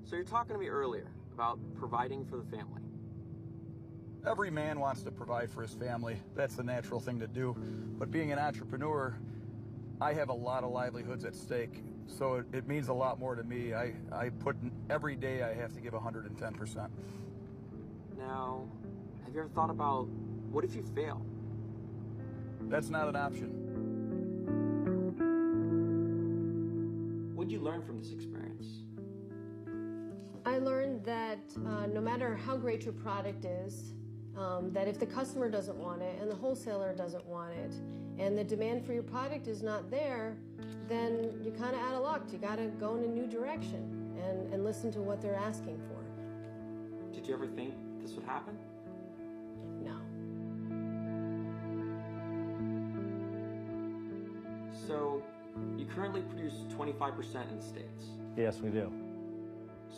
So you're talking to me earlier about providing for the family. Every man wants to provide for his family. That's the natural thing to do. But being an entrepreneur, I have a lot of livelihoods at stake. So it means a lot more to me. I put in, every day I have to give 110%. Now, have you ever thought about, what if you fail? That's not an option. What'd you learn from this experience? I learned that no matter how great your product is, that if the customer doesn't want it and the wholesaler doesn't want it and the demand for your product is not there, then you're kind of out of luck. You got to go in a new direction and listen to what they're asking for. Did you ever think this would happen? No. So, you currently produce 25% in the States. Yes, we do.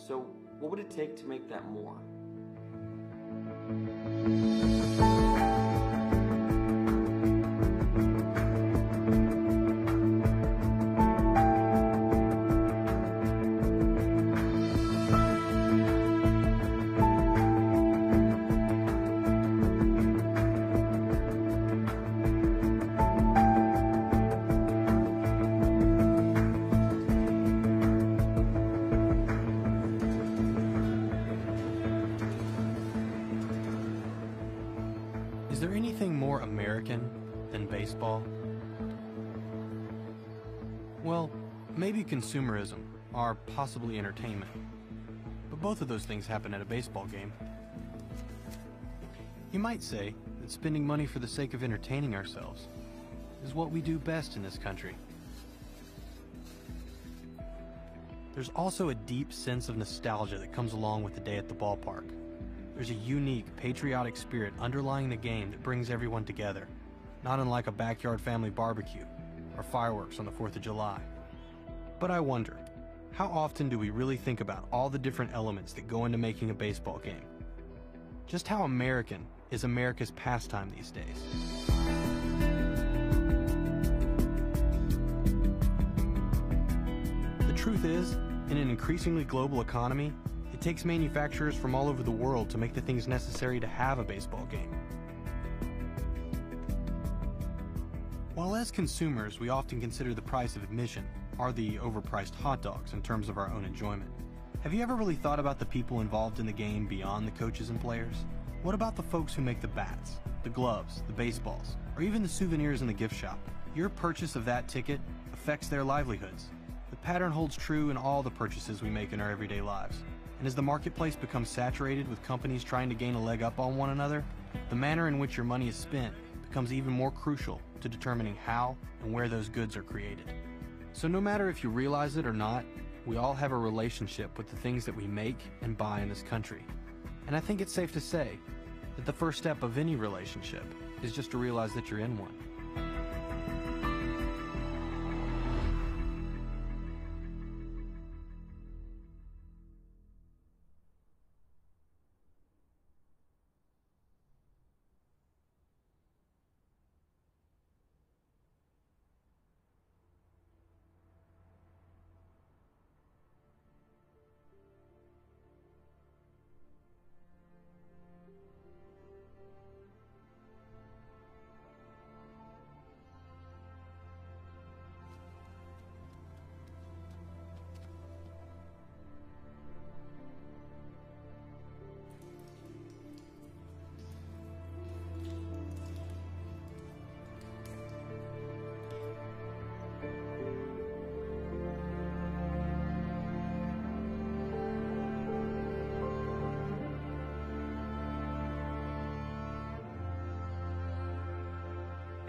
So, what would it take to make that more? Is there anything more American than baseball? Well, maybe consumerism, or possibly entertainment. But both of those things happen at a baseball game. You might say that spending money for the sake of entertaining ourselves is what we do best in this country. There's also a deep sense of nostalgia that comes along with the day at the ballpark. There's a unique, patriotic spirit underlying the game that brings everyone together, not unlike a backyard family barbecue or fireworks on the 4th of July. But I wonder, how often do we really think about all the different elements that go into making a baseball game? Just how American is America's pastime these days? The truth is, in an increasingly global economy, it takes manufacturers from all over the world to make the things necessary to have a baseball game. While as consumers we often consider the price of admission, or the overpriced hot dogs in terms of our own enjoyment, have you ever really thought about the people involved in the game beyond the coaches and players? What about the folks who make the bats, the gloves, the baseballs, or even the souvenirs in the gift shop? Your purchase of that ticket affects their livelihoods. The pattern holds true in all the purchases we make in our everyday lives. And as the marketplace becomes saturated with companies trying to gain a leg up on one another, the manner in which your money is spent becomes even more crucial to determining how and where those goods are created. So no matter if you realize it or not, we all have a relationship with the things that we make and buy in this country. And I think it's safe to say that the first step of any relationship is just to realize that you're in one.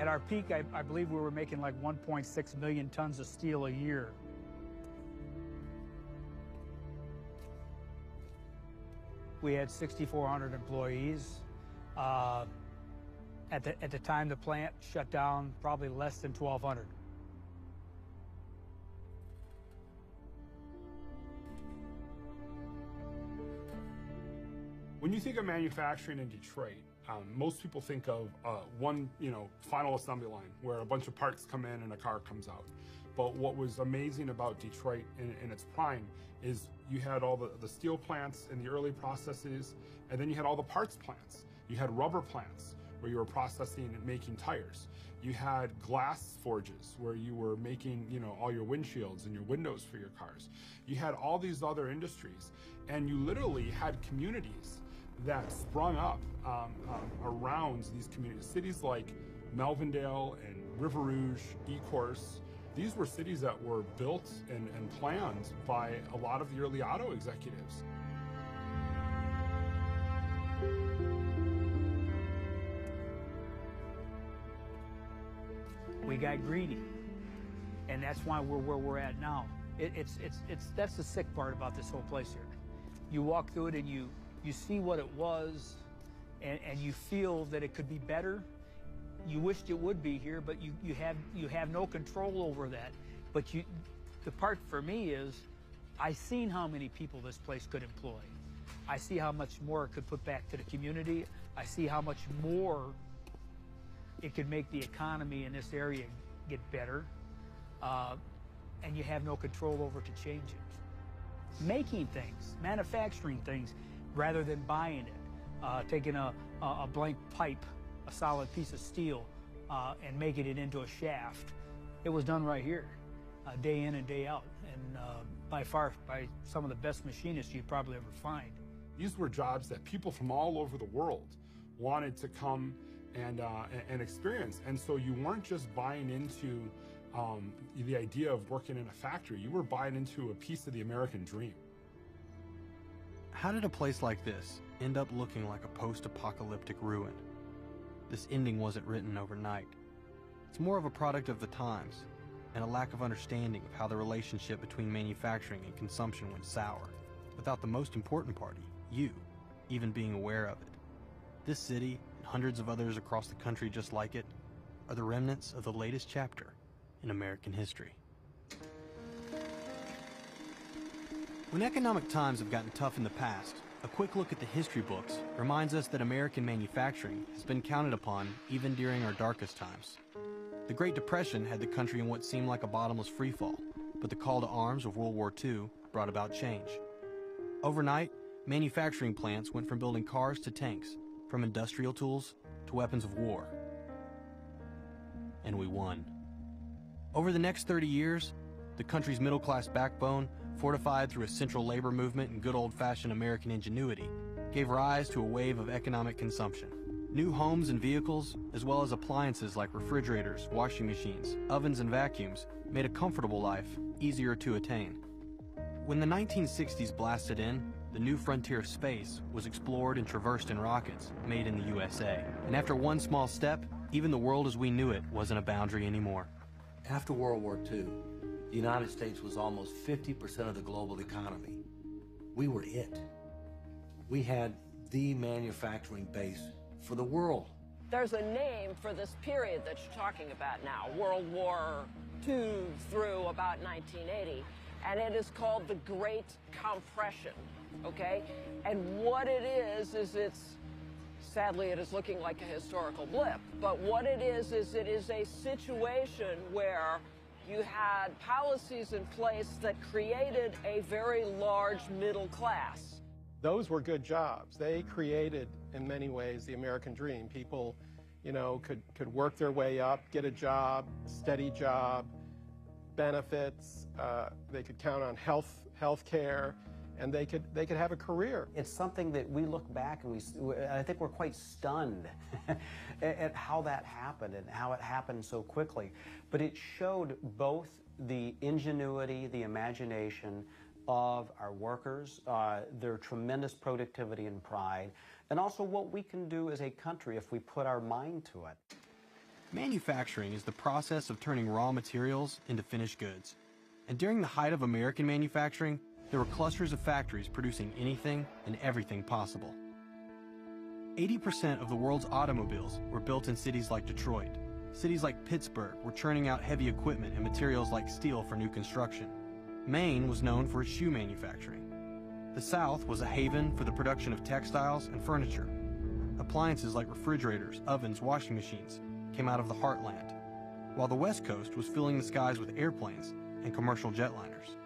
At our peak, I believe we were making like 1.6 million tons of steel a year. We had 6,400 employees. At the time the plant shut down, probably less than 1,200. When you think of manufacturing in Detroit, most people think of one, final assembly line where a bunch of parts come in and a car comes out. But what was amazing about Detroit in its prime is you had all the steel plants in the early processes, and then you had all the parts plants. You had rubber plants where you were processing and making tires. You had glass forges where you were making, all your windshields and your windows for your cars. You had all these other industries, and you literally had communities that sprung up around these communities. Cities like Melvindale and River Rouge, Ecorse. These were cities that were built and planned by a lot of the early auto executives. We got greedy, and that's why we're where we're at now. That's the sick part about this whole place here. You walk through it and you see what it was, and you feel that it could be better. You wished it would be here, but you have no control over that. But the part for me is, I seen how many people this place could employ. I see how much more it could put back to the community. I see how much more it could make the economy in this area get better, and you have no control over to change it. Making things, manufacturing things, rather than buying it, taking a blank pipe, a solid piece of steel, and making it into a shaft. It was done right here, day in and day out, and by some of the best machinists you'd probably ever find. These were jobs that people from all over the world wanted to come and experience. And so you weren't just buying into the idea of working in a factory, you were buying into a piece of the American dream. How did a place like this end up looking like a post-apocalyptic ruin? This ending wasn't written overnight. It's more of a product of the times and a lack of understanding of how the relationship between manufacturing and consumption went sour, without the most important party, you, even being aware of it. This city, and hundreds of others across the country just like it, are the remnants of the latest chapter in American history. When economic times have gotten tough in the past, a quick look at the history books reminds us that American manufacturing has been counted upon even during our darkest times. The Great Depression had the country in what seemed like a bottomless freefall, but the call to arms of World War II brought about change. Overnight, manufacturing plants went from building cars to tanks, from industrial tools to weapons of war. And we won. Over the next 30 years, the country's middle-class backbone, fortified through a central labor movement and good old-fashioned American ingenuity, gave rise to a wave of economic consumption. New homes and vehicles, as well as appliances like refrigerators, washing machines, ovens, and vacuums, made a comfortable life easier to attain. When the 1960s blasted in, the new frontier of space was explored and traversed in rockets made in the USA. And after one small step, even the world as we knew it wasn't a boundary anymore. After World War II, the United States was almost 50% of the global economy. We were it. We had the manufacturing base for the world. There's a name for this period that you're talking about now, World War II through about 1980, and it is called the Great Compression, okay? And what it is sadly, it is looking like a historical blip, but what it is it is a situation where you had policies in place that created a very large middle class. Those were good jobs. They created, in many ways, the American dream. People, could work their way up, get a job, steady job, benefits. They could count on health care, and they could have a career. It's something that we look back and I think we're quite stunned at how that happened and how it happened so quickly. But it showed both the ingenuity, the imagination of our workers, their tremendous productivity and pride, and also what we can do as a country if we put our mind to it. Manufacturing is the process of turning raw materials into finished goods. And during the height of American manufacturing, there were clusters of factories producing anything and everything possible. 80% of the world's automobiles were built in cities like Detroit. Cities like Pittsburgh were churning out heavy equipment and materials like steel for new construction. Maine was known for its shoe manufacturing. The South was a haven for the production of textiles and furniture. Appliances like refrigerators, ovens, washing machines came out of the heartland. while the West Coast was filling the skies with airplanes and commercial jetliners.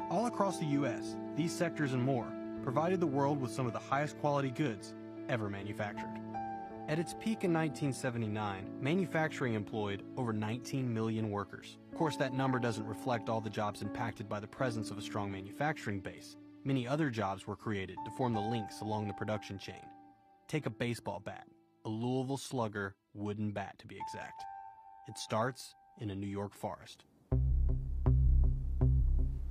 All across the U.S., these sectors and more provided the world with some of the highest quality goods ever manufactured. At its peak in 1979, manufacturing employed over 19 million workers. Of course, that number doesn't reflect all the jobs impacted by the presence of a strong manufacturing base. Many other jobs were created to form the links along the production chain. Take a baseball bat, a Louisville Slugger wooden bat to be exact. It starts in a New York forest.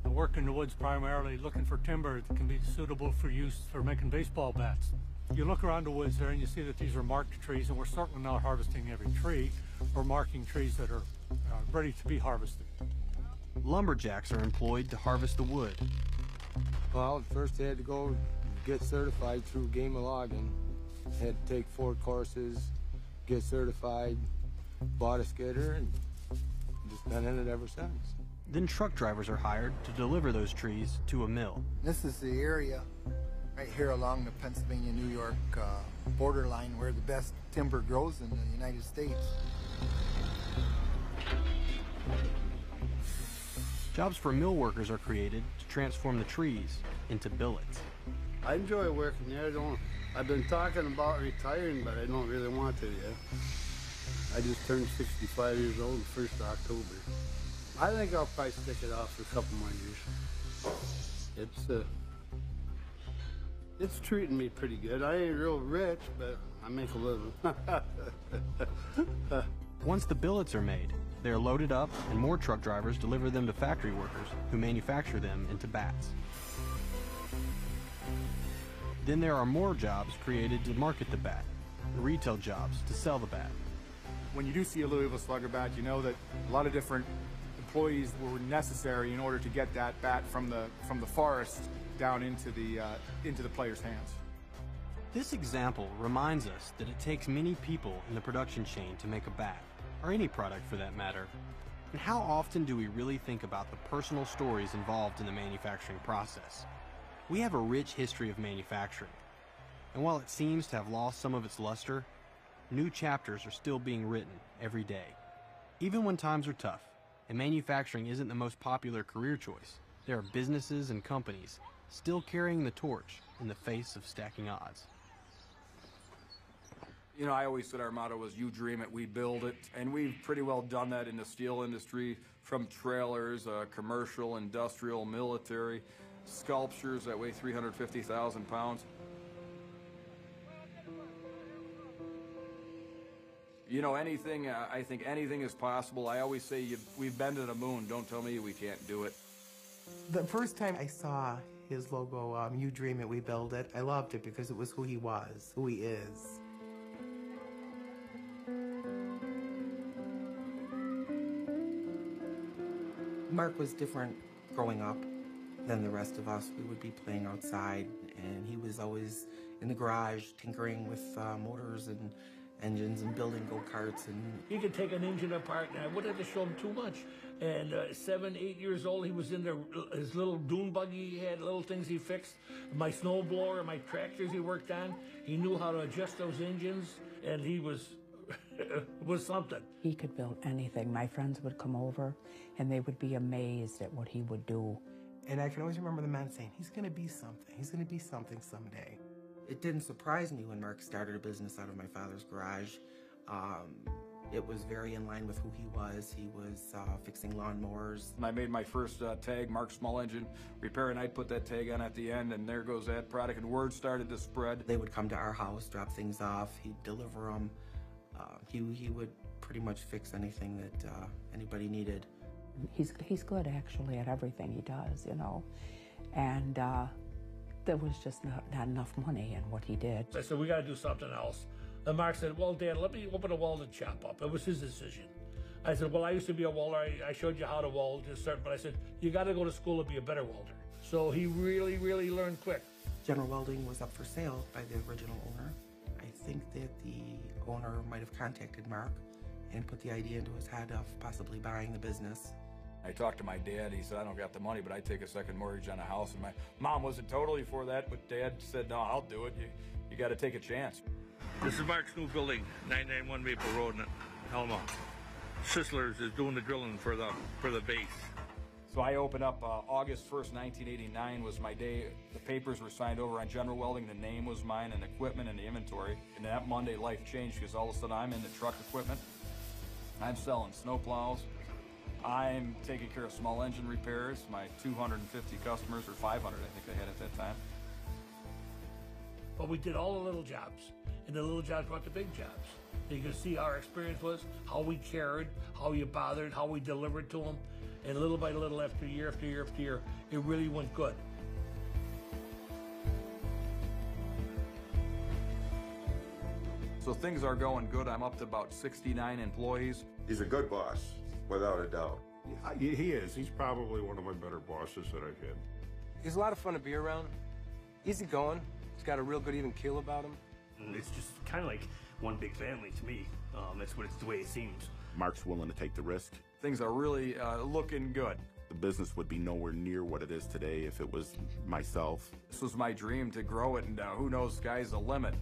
I work in the woods primarily looking for timber that can be suitable for use for making baseball bats. You look around the woods there and you see that these are marked trees, and we're certainly not harvesting every tree. We're marking trees that are ready to be harvested. Lumberjacks are employed to harvest the wood. Well, first they had to go get certified through Game of Logging. Had to take 4 courses, get certified, bought a skidder, and just been in it ever since. Then truck drivers are hired to deliver those trees to a mill. This is the area right here along the Pennsylvania-New York borderline where the best timber grows in the United States. Jobs for mill workers are created to transform the trees into billets. I enjoy working there. I've been talking about retiring, but I don't really want to yet. I just turned 65 years old the 1st of October. I think I'll probably stick it out for a couple more years. It's treating me pretty good. I ain't real rich, but I make a living. Once the billets are made, they are loaded up and more truck drivers deliver them to factory workers who manufacture them into bats. Then there are more jobs created to market the bat, retail jobs to sell the bat. When you do see a Louisville Slugger bat, you know that a lot of different employees were necessary in order to get that bat from the forest down into the player's hands. This example reminds us that it takes many people in the production chain to make a bat, or any product for that matter. And how often do we really think about the personal stories involved in the manufacturing process? We have a rich history of manufacturing, and while it seems to have lost some of its luster, new chapters are still being written every day. Even when times are tough, and manufacturing isn't the most popular career choice, there are businesses and companies still carrying the torch in the face of stacking odds. You know, I always said our motto was, you dream it, we build it. And we've pretty well done that in the steel industry, from trailers, commercial, industrial, military, sculptures that weigh 350,000 pounds. You know, anything, I think anything is possible. I always say, we've been to the moon, don't tell me we can't do it. The first time I saw his logo, You Dream It, We Build It, I loved it because it was who he was, who he is. Mark was different growing up than the rest of us. We would be playing outside, and he was always in the garage tinkering with motors and engines and building go-karts. And he could take an engine apart, and I wouldn't have to show him too much. And 7, 8 years old, he was in there, his little dune buggy, he had little things he fixed. My snow blower, my tractors he worked on. He knew how to adjust those engines, and he was was something. He could build anything. My friends would come over, and they would be amazed at what he would do. And I can always remember the man saying, he's going to be something. He's going to be something someday. It didn't surprise me when Mark started a business out of my father's garage. It was very in line with who he was. He was fixing lawnmowers. I made my first tag, Mark Small Engine Repair, and I'd put that tag on at the end, and there goes that product, and word started to spread. They would come to our house, drop things off, he'd deliver them. He would pretty much fix anything that anybody needed. He's good, actually, at everything he does, you know. And there was just not enough money in what he did. I said, we got to do something else. And Mark said, well, Dad, let me open a welding shop up. It was his decision. I said, well, I used to be a welder. I showed you how to weld, but I said, you got to go to school to be a better welder. So he really, really learned quick. General Welding was up for sale by the original owner. I think that the owner might have contacted Mark and put the idea into his head of possibly buying the business. I talked to my dad. He said, I don't got the money, but I'd take a second mortgage on a house. And my mom wasn't totally for that, but Dad said, no, I'll do it. You got to take a chance. This is Mark's new building, 991 Maple Road in Helma. Sisler's is doing the drilling for the base. So I opened up August 1st, 1989 was my day. The papers were signed over on General Welding. The name was mine and equipment and the inventory. And that Monday, life changed because all of a sudden I'm into truck equipment. I'm selling snow plows. I'm taking care of small engine repairs. My 250 customers, or 500 I think I had at that time. But we did all the little jobs, and the little jobs brought the big jobs. You can see our experience was, how we cared, how you bothered, how we delivered to them. And little by little, after year after year after year, it really went good. So things are going good. I'm up to about 69 employees. He's a good boss, without a doubt. Yeah, he is. He's probably one of my better bosses that I've had. He's a lot of fun to be around. Easy going. He's got a real good even keel about him. It's just kind of like one big family to me. That's what it's the way it seems. Mark's willing to take the risk. Things are really looking good. The business would be nowhere near what it is today if it was myself. This was my dream to grow it, and who knows, sky's the limit.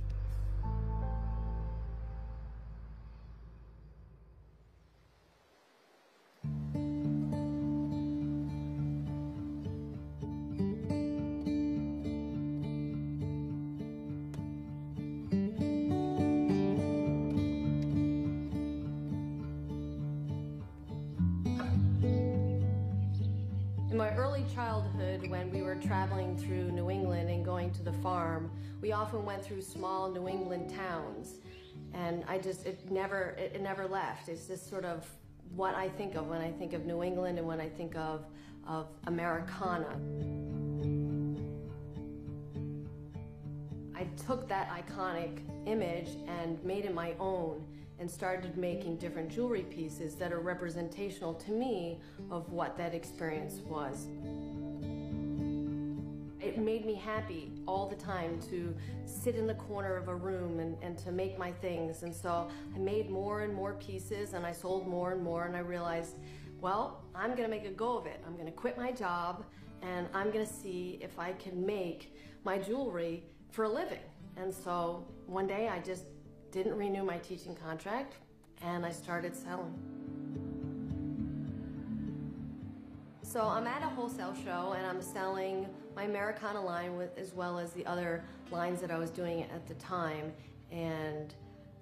In my early childhood, when we were traveling through New England and going to the farm, we often went through small New England towns. And it never left. It's just sort of what I think of when I think of New England and when I think of Americana. I took that iconic image and made it my own and started making different jewelry pieces that are representational to me of what that experience was. It made me happy all the time to sit in the corner of a room and to make my things. And so I made more and more pieces and I sold more and more, and I realized, well, I'm gonna make a go of it. I'm gonna quit my job and I'm gonna see if I can make my jewelry for a living. And so one day I just didn't renew my teaching contract and I started selling. So I'm at a wholesale show and I'm selling my Americana line as well as the other lines that I was doing at the time, and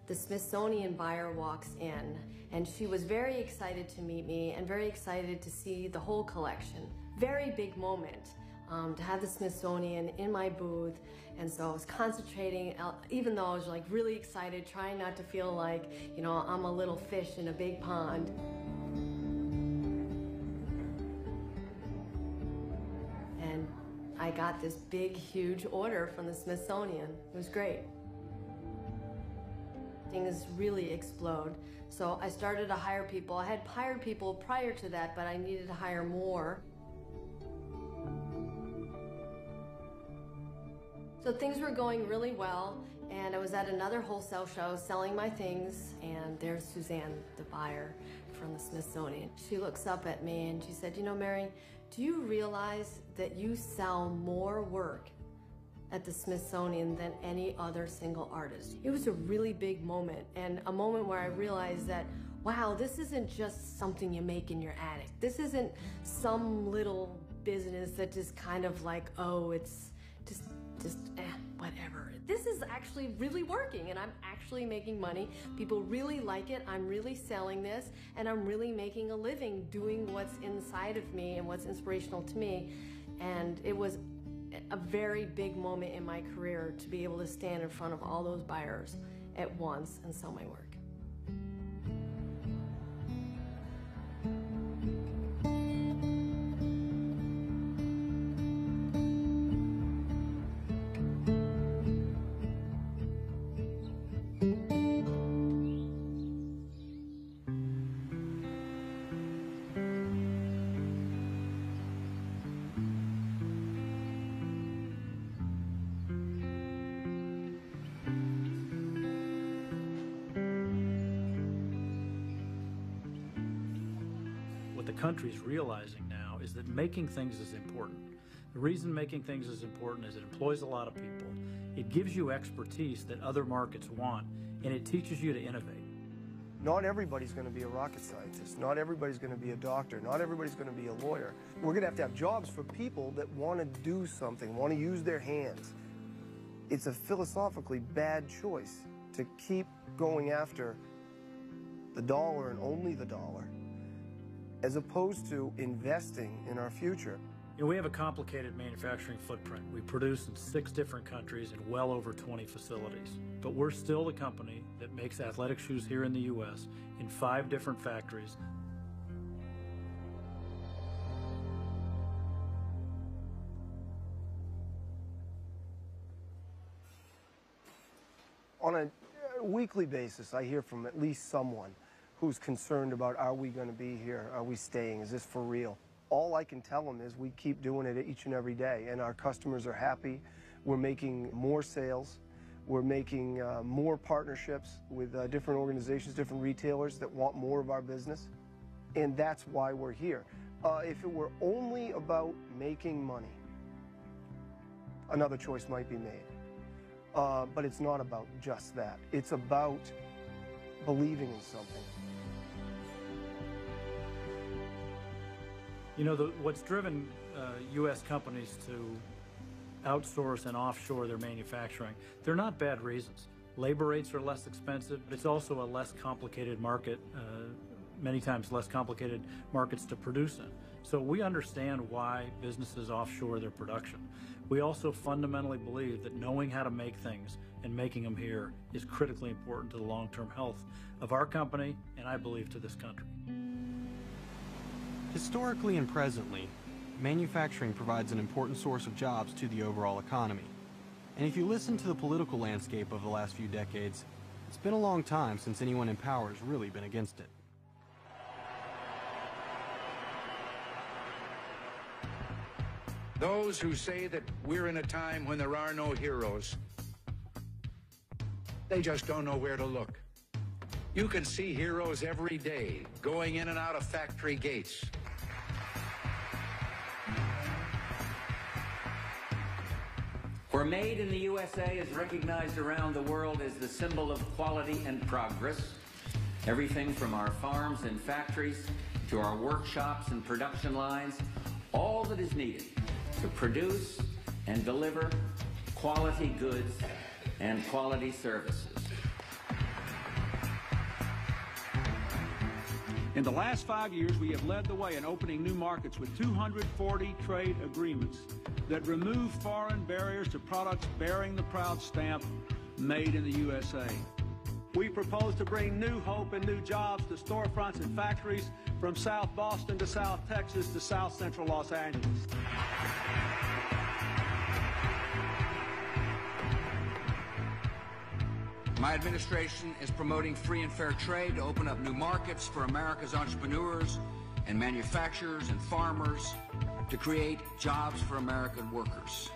the Smithsonian buyer walks in and she was very excited to meet me and very excited to see the whole collection. Very big moment to have the Smithsonian in my booth, and so I was concentrating, even though I was like really excited, trying not to feel like, you know, I'm a little fish in a big pond. And I got this big, huge order from the Smithsonian. It was great. Things really explode. So I started to hire people. I had hired people prior to that, but I needed to hire more. So things were going really well, and I was at another wholesale show selling my things, and there's Suzanne, the buyer from the Smithsonian. She looks up at me and she said, you know, Mary, do you realize that you sell more work at the Smithsonian than any other single artist? It was a really big moment, and a moment where I realized that, wow, this isn't just something you make in your attic. This isn't some little business that just kind of like, oh, it's just whatever. This is actually really working, and I'm actually making money. People really like it. I'm really selling this, and I'm really making a living doing what's inside of me and what's inspirational to me. And it was a very big moment in my career to be able to stand in front of all those buyers at once and sell my work. What the country's realizing now is that making things is important. The reason making things is important is it employs a lot of people, it gives you expertise that other markets want, and it teaches you to innovate. Not everybody's going to be a rocket scientist. Not everybody's going to be a doctor. Not everybody's going to be a lawyer. We're going to have jobs for people that want to do something, want to use their hands. It's a philosophically bad choice to keep going after the dollar and only the dollar, as opposed to investing in our future. You know, we have a complicated manufacturing footprint. We produce in 6 different countries and well over 20 facilities. But we're still the company that makes athletic shoes here in the U.S. in 5 different factories. On a weekly basis, I hear from at least someone who's concerned about, are we going to be here? Are we staying? Is this for real? All I can tell them is we keep doing it each and every day, and our customers are happy. We're making more sales. We're making more partnerships with different organizations, different retailers that want more of our business, and that's why we're here. If it were only about making money, another choice might be made. But it's not about just that. It's about believing in something. You know, what's driven U.S. companies to outsource and offshore their manufacturing, they're not bad reasons. Labor rates are less expensive, but it's also a less complicated market, many times less complicated markets to produce in. So we understand why businesses offshore their production. We also fundamentally believe that knowing how to make things and making them here is critically important to the long-term health of our company, and I believe to this country. Historically and presently, manufacturing provides an important source of jobs to the overall economy. And if you listen to the political landscape of the last few decades, it's been a long time since anyone in power has really been against it. Those who say that we're in a time when there are no heroes, they just don't know where to look. You can see heroes every day going in and out of factory gates. For Made in the USA is recognized around the world as the symbol of quality and progress. Everything from our farms and factories to our workshops and production lines, all that is needed to produce and deliver quality goods and quality services. In the last 5 years, we have led the way in opening new markets with 240 trade agreements that remove foreign barriers to products bearing the proud stamp, Made in the USA. We propose to bring new hope and new jobs to storefronts and factories from South Boston to South Texas to South Central Los Angeles. My administration is promoting free and fair trade to open up new markets for America's entrepreneurs and manufacturers and farmers to create jobs for American workers.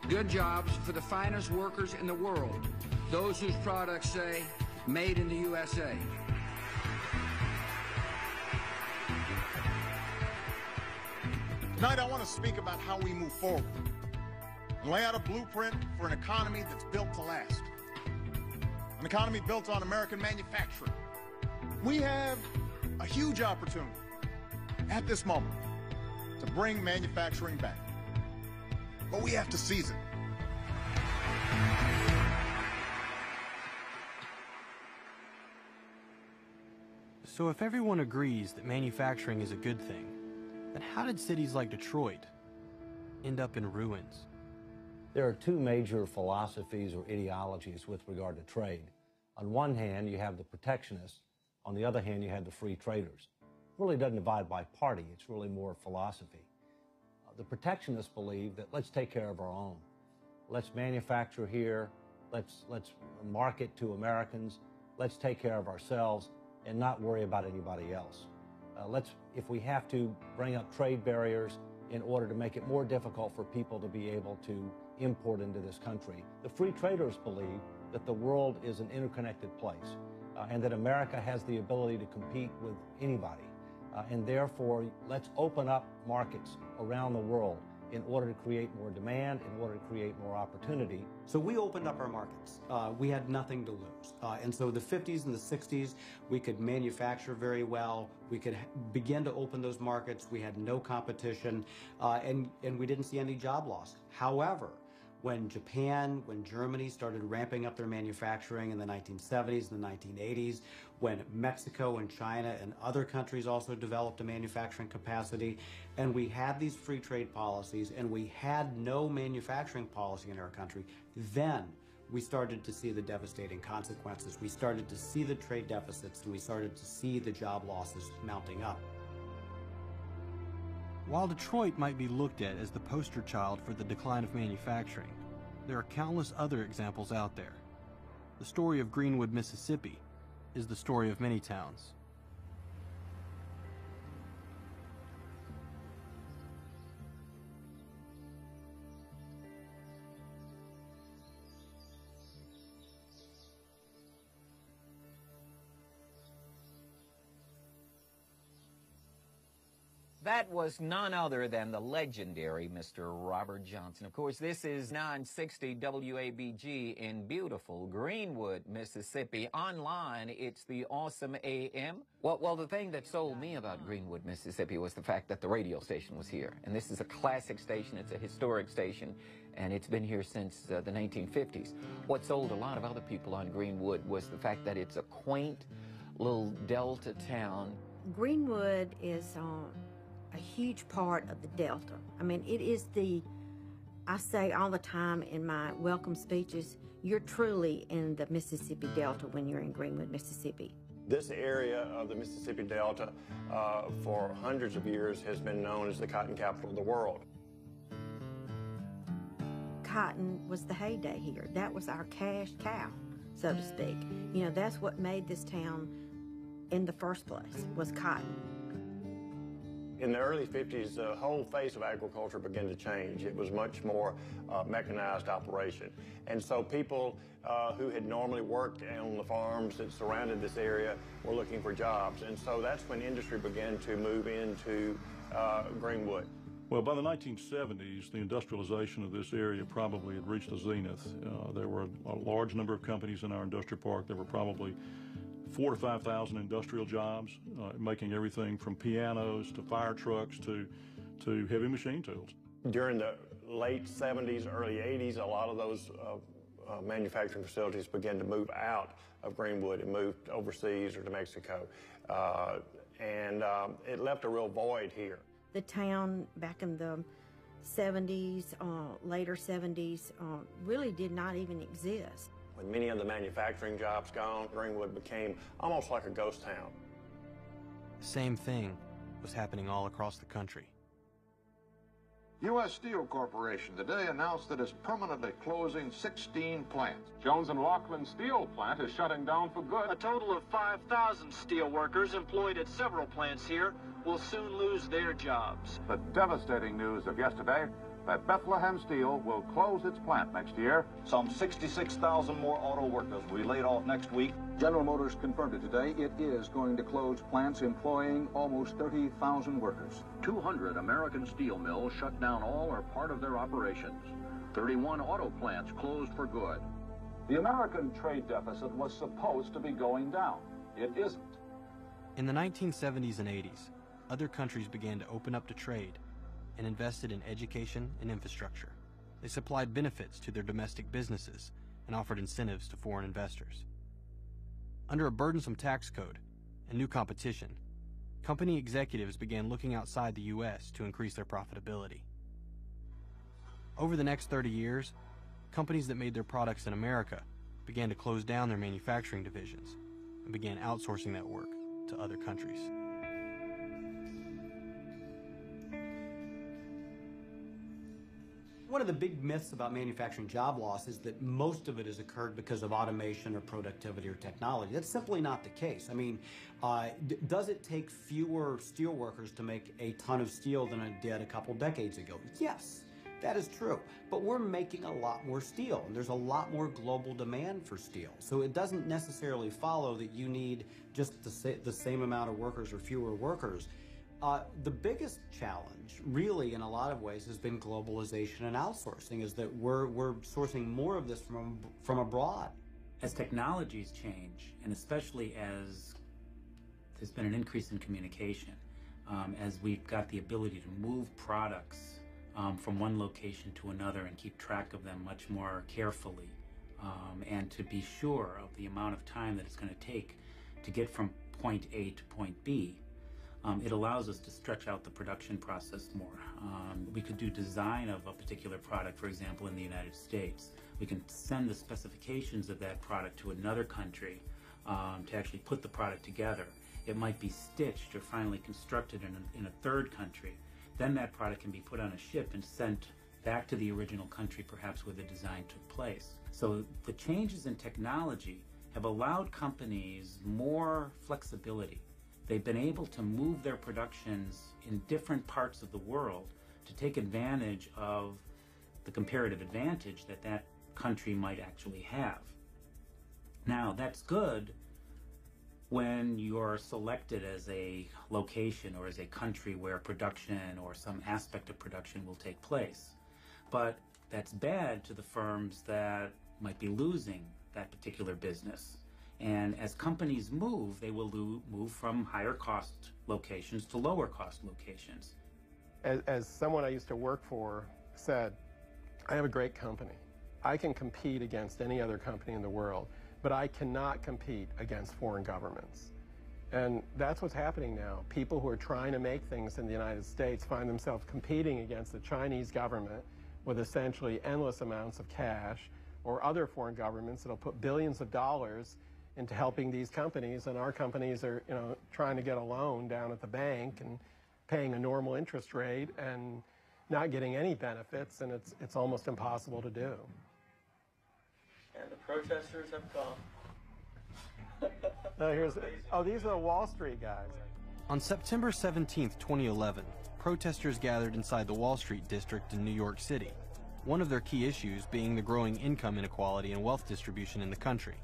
Good jobs for the finest workers in the world, those whose products say, Made in the USA. Tonight I want to speak about how we move forward and lay out a blueprint for an economy that's built to last. An economy built on American manufacturing. We have a huge opportunity at this moment to bring manufacturing back. But we have to seize it. So if everyone agrees that manufacturing is a good thing, then how did cities like Detroit end up in ruins? There are 2 major philosophies or ideologies with regard to trade. On one hand, you have the protectionists. On the other hand, you have the free traders. It really doesn't divide by party. It's really more philosophy. The protectionists believe that let's take care of our own. Let's manufacture here. Let's market to Americans. Let's take care of ourselves and not worry about anybody else. If we have to bring up trade barriers in order to make it more difficult for people to be able to import into this country. The free traders believe that the world is an interconnected place and that America has the ability to compete with anybody. And therefore, let's open up markets around the world in order to create more demand, in order to create more opportunity. So we opened up our markets. We had nothing to lose. And so the 50s and the 60s, we could manufacture very well. We could begin to open those markets. We had no competition, and we didn't see any job loss. However, when Japan, when Germany started ramping up their manufacturing in the 1970s and the 1980s, when Mexico and China and other countries also developed a manufacturing capacity, and we had these free trade policies, and we had no manufacturing policy in our country, then we started to see the devastating consequences. We started to see the trade deficits, and we started to see the job losses mounting up. While Detroit might be looked at as the poster child for the decline of manufacturing, there are countless other examples out there. The story of Greenwood, Mississippi, is the story of many towns. That was none other than the legendary Mr. Robert Johnson. Of course, this is 960 WABG in beautiful Greenwood, Mississippi. Online, it's the Awesome AM. Well, the thing that sold me about Greenwood, Mississippi was the fact that the radio station was here. And this is a classic station. It's a historic station. And it's been here since the 1950s. What sold a lot of other people on Greenwood was the fact that it's a quaint little Delta town. Greenwood is a huge part of the Delta. I mean, it is I say all the time in my welcome speeches, you're truly in the Mississippi Delta when you're in Greenwood, Mississippi. This area of the Mississippi Delta for hundreds of years has been known as the cotton capital of the world. Cotton was the heyday here. That was our cash cow, so to speak. You know, that's what made this town in the first place, was cotton. In the early 50s, the whole face of agriculture began to change. It was much more mechanized operation. And so people who had normally worked on the farms that surrounded this area were looking for jobs. And so that's when industry began to move into Greenwood. Well, by the 1970s, the industrialization of this area probably had reached a zenith. There were a large number of companies in our industrial park. There were probably 4,000 to 5,000 industrial jobs, making everything from pianos to fire trucks to heavy machine tools. During the late 70s, early 80s, a lot of those manufacturing facilities began to move out of Greenwood and moved overseas or to Mexico. It left a real void here. The town back in the 70s, later 70s, really did not even exist. With many of the manufacturing jobs gone, Greenwood became almost like a ghost town. The same thing was happening all across the country. U.S. Steel Corporation today announced that it's permanently closing 16 plants. Jones & Laughlin Steel plant is shutting down for good. A total of 5,000 steel workers employed at several plants here will soon lose their jobs. The devastating news of yesterday that Bethlehem Steel will close its plant next year. Some 66,000 more auto workers will be laid off next week. General Motors confirmed it today. It is going to close plants employing almost 30,000 workers. 200 American steel mills shut down all or part of their operations. 31 auto plants closed for good. The American trade deficit was supposed to be going down. It isn't. In the 1970s and 80s, other countries began to open up to trade and invested in education and infrastructure. They supplied benefits to their domestic businesses and offered incentives to foreign investors. Under a burdensome tax code and new competition, company executives began looking outside the U.S. to increase their profitability. Over the next 30 years, companies that made their products in America began to close down their manufacturing divisions and began outsourcing that work to other countries. One of the big myths about manufacturing job loss is that most of it has occurred because of automation or productivity or technology. That's simply not the case. I mean, does it take fewer steel workers to make a ton of steel than it did a couple decades ago? Yes, that is true. But we're making a lot more steel, and there's a lot more global demand for steel. So it doesn't necessarily follow that you need just the same amount of workers or fewer workers. The biggest challenge, really, in a lot of ways, has been globalization and outsourcing, is that we're sourcing more of this from abroad. As technologies change, and especially as there's been an increase in communication, as we've got the ability to move products from one location to another and keep track of them much more carefully, and to be sure of the amount of time that it's going to take to get from point A to point B, it allows us to stretch out the production process more. We could do design of a particular product, for example, in the United States. We can send the specifications of that product to another country to actually put the product together. It might be stitched or finally constructed in a third country. Then that product can be put on a ship and sent back to the original country, perhaps where the design took place. So the changes in technology have allowed companies more flexibility. They've been able to move their productions in different parts of the world to take advantage of the comparative advantage that that country might actually have. Now, that's good when you're selected as a location or as a country where production or some aspect of production will take place. But that's bad to the firms that might be losing that particular business. And as companies move, they will move from higher cost locations to lower cost locations. As someone I used to work for said, I have a great company. I can compete against any other company in the world, but I cannot compete against foreign governments. And that's what's happening now. People who are trying to make things in the United States find themselves competing against the Chinese government with essentially endless amounts of cash, or other foreign governments that'll put billions of dollars into helping these companies, and our companies are, trying to get a loan down at the bank and paying a normal interest rate and not getting any benefits, and it's almost impossible to do. And the protesters have come. These are the Wall Street guys. On September 17, 2011, protesters gathered inside the Wall Street district in New York City, one of their key issues being the growing income inequality and wealth distribution in the country.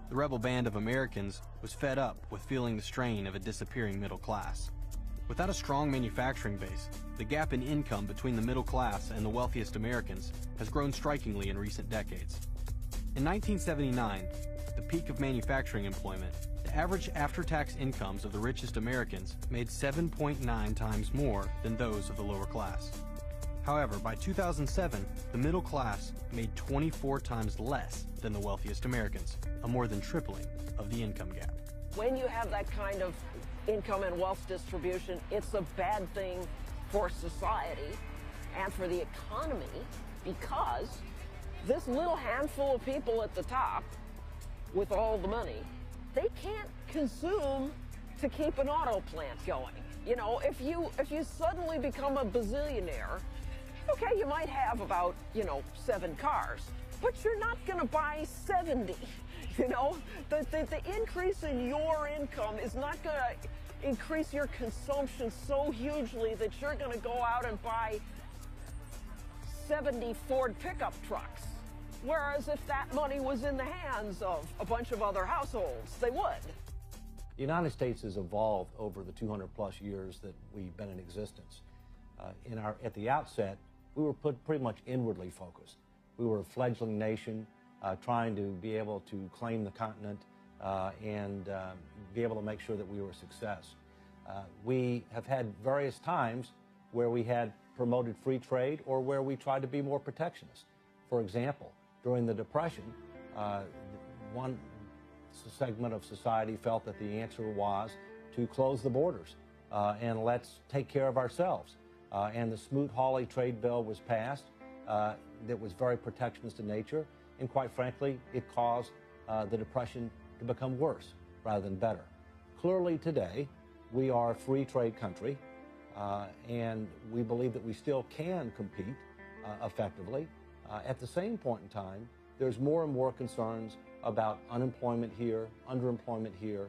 The rebel band of Americans was fed up with feeling the strain of a disappearing middle class. Without a strong manufacturing base, the gap in income between the middle class and the wealthiest Americans has grown strikingly in recent decades. In 1979, the peak of manufacturing employment, the average after-tax incomes of the richest Americans made 7.9 times more than those of the lower class. However, by 2007, the middle class made 24 times less than the wealthiest Americans, a more than tripling of the income gap. When you have that kind of income and wealth distribution, it's a bad thing for society and for the economy, because this little handful of people at the top with all the money, they can't consume to keep an auto plant going. If you suddenly become a bazillionaire, okay, you might have about, 7 cars, but you're not going to buy 70. The increase in your income is not going to increase your consumption so hugely that you're going to go out and buy 70 Ford pickup trucks. Whereas if that money was in the hands of a bunch of other households, they would. The United States has evolved over the 200-plus years that we've been in existence. At the outset, we were pretty much inwardly focused. We were a fledgling nation trying to be able to claim the continent and be able to make sure that we were a success. We have had various times where we had promoted free trade or where we tried to be more protectionist. For example, during the Depression, one segment of society felt that the answer was to close the borders and let's take care of ourselves. And the Smoot-Hawley trade bill was passed that was very protectionist in nature, and quite frankly, it caused the Depression to become worse rather than better. Clearly today, we are a free trade country, and we believe that we still can compete effectively. At the same point in time, there's more and more concerns about unemployment here, underemployment here,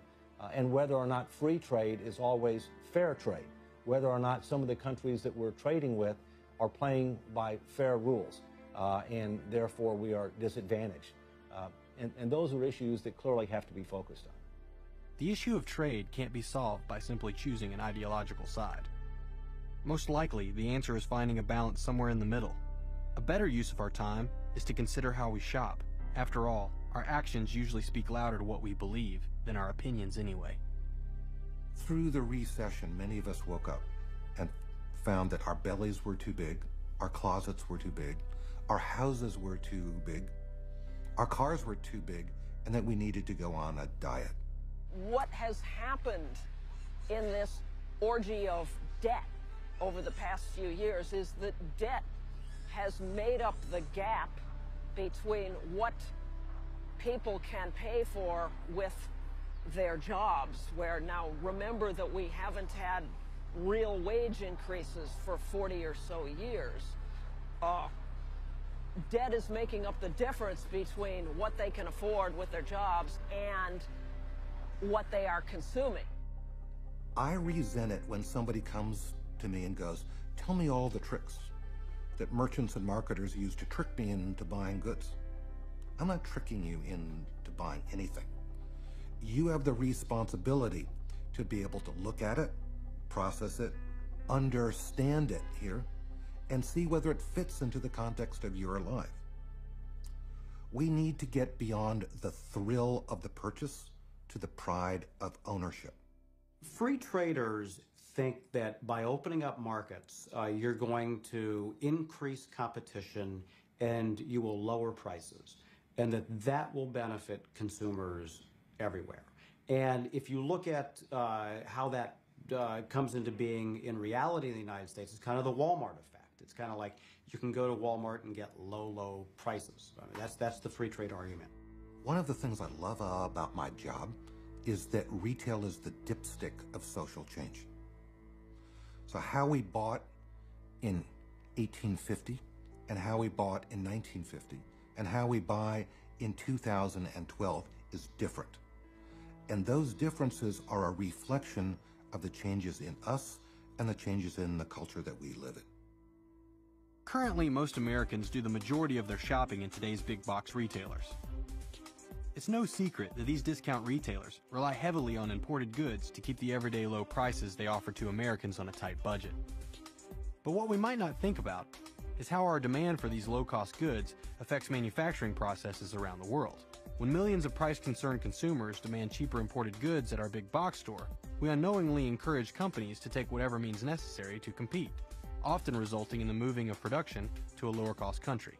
and whether or not free trade is always fair trade, whether or not some of the countries that we're trading with are playing by fair rules, and therefore we are disadvantaged. And those are issues that clearly have to be focused on. The issue of trade can't be solved by simply choosing an ideological side. Most likely, the answer is finding a balance somewhere in the middle. A better use of our time is to consider how we shop. After all, our actions usually speak louder to what we believe than our opinions anyway. Through the recession, many of us woke up and found that our bellies were too big, our closets were too big, our houses were too big, our cars were too big, and that we needed to go on a diet. What has happened in this orgy of debt over the past few years is that debt has made up the gap between what people can pay for with their jobs, where now remember that we haven't had real wage increases for 40 or so years. Debt is making up the difference between what they can afford with their jobs and what they are consuming. I resent it when somebody comes to me and goes, tell me all the tricks that merchants and marketers use to trick me into buying goods. I'm not tricking you into buying anything. You have the responsibility to be able to look at it, process it, understand it here, and see whether it fits into the context of your life. We need to get beyond the thrill of the purchase to the pride of ownership. Free traders think that by opening up markets, you're going to increase competition and you will lower prices, and that will benefit consumers everywhere. And if you look at how that comes into being in reality in the United States, it's kind of the Walmart effect. It's kind of like you can go to Walmart and get low prices. I mean, that's the free trade argument. One of the things I love about my job is that retail is the dipstick of social change. So how we bought in 1850 and how we bought in 1950 and how we buy in 2012 is different. And those differences are a reflection of the changes in us and the changes in the culture that we live in. Currently, most Americans do the majority of their shopping in today's big box retailers. It's no secret that these discount retailers rely heavily on imported goods to keep the everyday low prices they offer to Americans on a tight budget. But what we might not think about is how our demand for these low-cost goods affects manufacturing processes around the world. When millions of price-concerned consumers demand cheaper imported goods at our big box store, we unknowingly encourage companies to take whatever means necessary to compete, often resulting in the moving of production to a lower-cost country.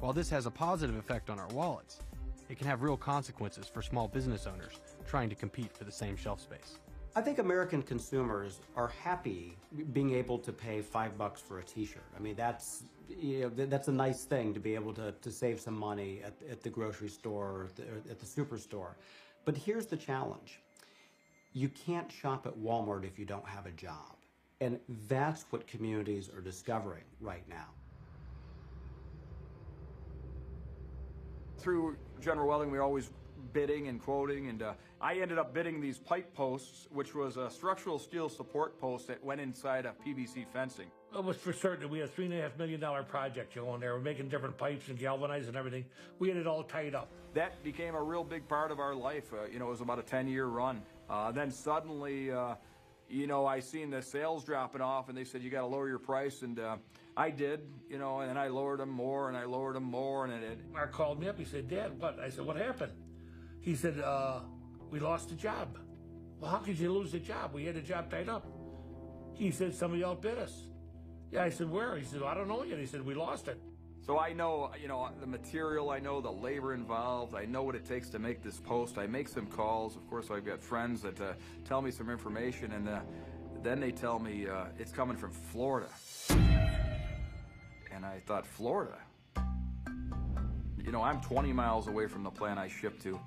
While this has a positive effect on our wallets, it can have real consequences for small business owners trying to compete for the same shelf space. I think American consumers are happy being able to pay $5 for a T-shirt. I mean, that's a nice thing to be able to save some money at the grocery store or at the superstore. But here's the challenge. You can't shop at Walmart if you don't have a job. And that's what communities are discovering right now. Through General Welding, we were always bidding and quoting, and I ended up bidding these pipe posts, which was a structural steel support post that went inside a PVC fencing. It was for certain. We had a $3.5 million project going there. We're making different pipes and galvanizing and everything. We had it all tied up. That became a real big part of our life. It was about a 10-year run. Then suddenly, I seen the sales dropping off, and they said, you got to lower your price, and I did, and then I lowered them more, and I lowered them more, and Mark called me up. He said, Dad, what? I said, what happened? He said, we lost the job. Well, how could you lose the job? We had the job tied up. He said, somebody outbid us. Yeah, I said, where? He said, well, I don't know yet. He said, we lost it. So I know, the material, I know the labor involved, I know what it takes to make this post. I make some calls. Of course, I've got friends that tell me some information, and then they tell me it's coming from Florida. And I thought, Florida? I'm 20 miles away from the plant I ship to.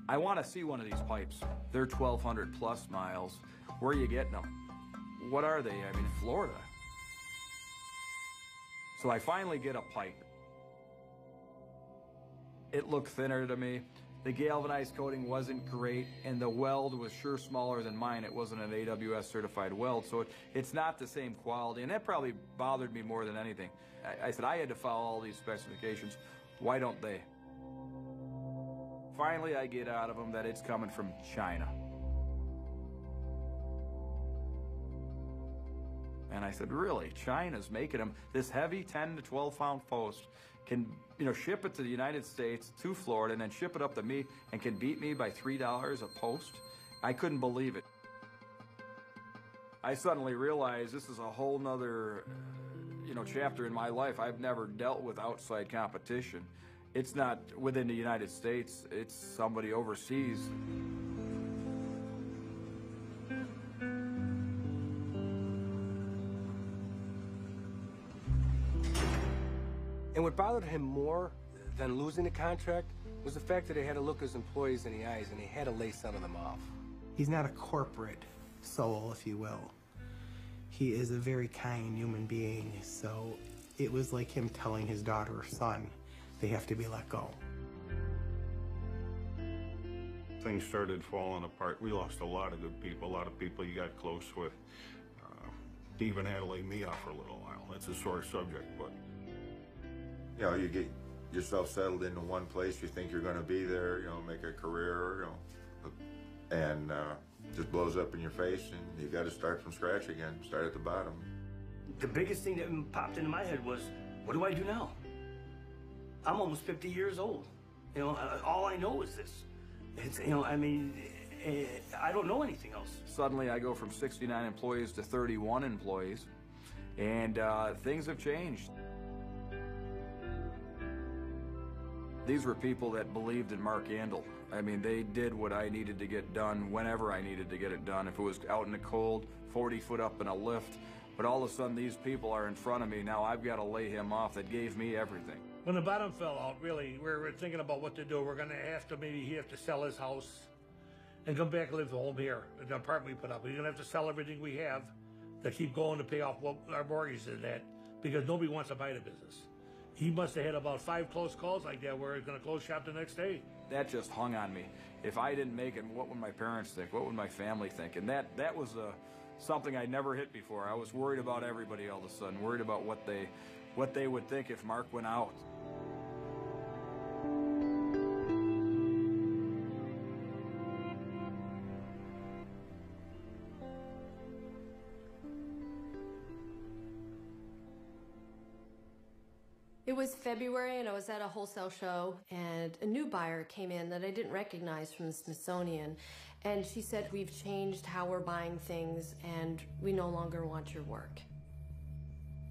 I want to see one of these pipes. They're 1,200 plus miles. Where are you getting them? What are they? I mean, Florida. So I finally get a pipe. It looked thinner to me. The galvanized coating wasn't great, and the weld was sure smaller than mine. It wasn't an AWS certified weld, so it's not the same quality, and that probably bothered me more than anything. I said, I had to follow all these specifications. Why don't they? Finally, I get out of them that it's coming from China. And I said, really? China's making them? This heavy 10 to 12 pound post can, ship it to the United States, to Florida, and then ship it up to me and can beat me by $3 a post? I couldn't believe it. I suddenly realized this is a whole nother, chapter in my life. I've never dealt with outside competition. It's not within the United States, it's somebody overseas. And what bothered him more than losing the contract was the fact that they had to look his employees in the eyes and they had to lay some of them off. He's not a corporate soul, if you will. He is a very kind human being, so it was like him telling his daughter or son they have to be let go. Things started falling apart. We lost a lot of good people, a lot of people you got close with. He even had to lay me off for a little while. That's a sore subject, but... You get yourself settled into one place, you think you're going to be there, make a career, and just blows up in your face, and you got to start from scratch again, start at the bottom. The biggest thing that popped into my head was, what do I do now? I'm almost 50 years old. All I know is this. It's, I don't know anything else. Suddenly I go from 69 employees to 31 employees, and things have changed. These were people that believed in Mark Andel. I mean, they did what I needed to get done whenever I needed to get it done. If it was out in the cold, 40 foot up in a lift. But all of a sudden, these people are in front of me. Now I've got to lay him off. That gave me everything. When the bottom fell out, really, we were thinking about what to do. We're going to have to, maybe he have to sell his house and come back and live home here, in the apartment we put up. We're going to have to sell everything we have to keep going to pay off what our mortgage is at, because nobody wants to buy the business. He must have had about 5 close calls like that where he's going to close shop the next day. That just hung on me. If I didn't make it, what would my parents think? What would my family think? And that was something I never hit before. I was worried about everybody all of a sudden, worried about what they would think if Mark went out. It was February and I was at a wholesale show and a new buyer came in that I didn't recognize from the Smithsonian, and she said, we've changed how we're buying things and we no longer want your work.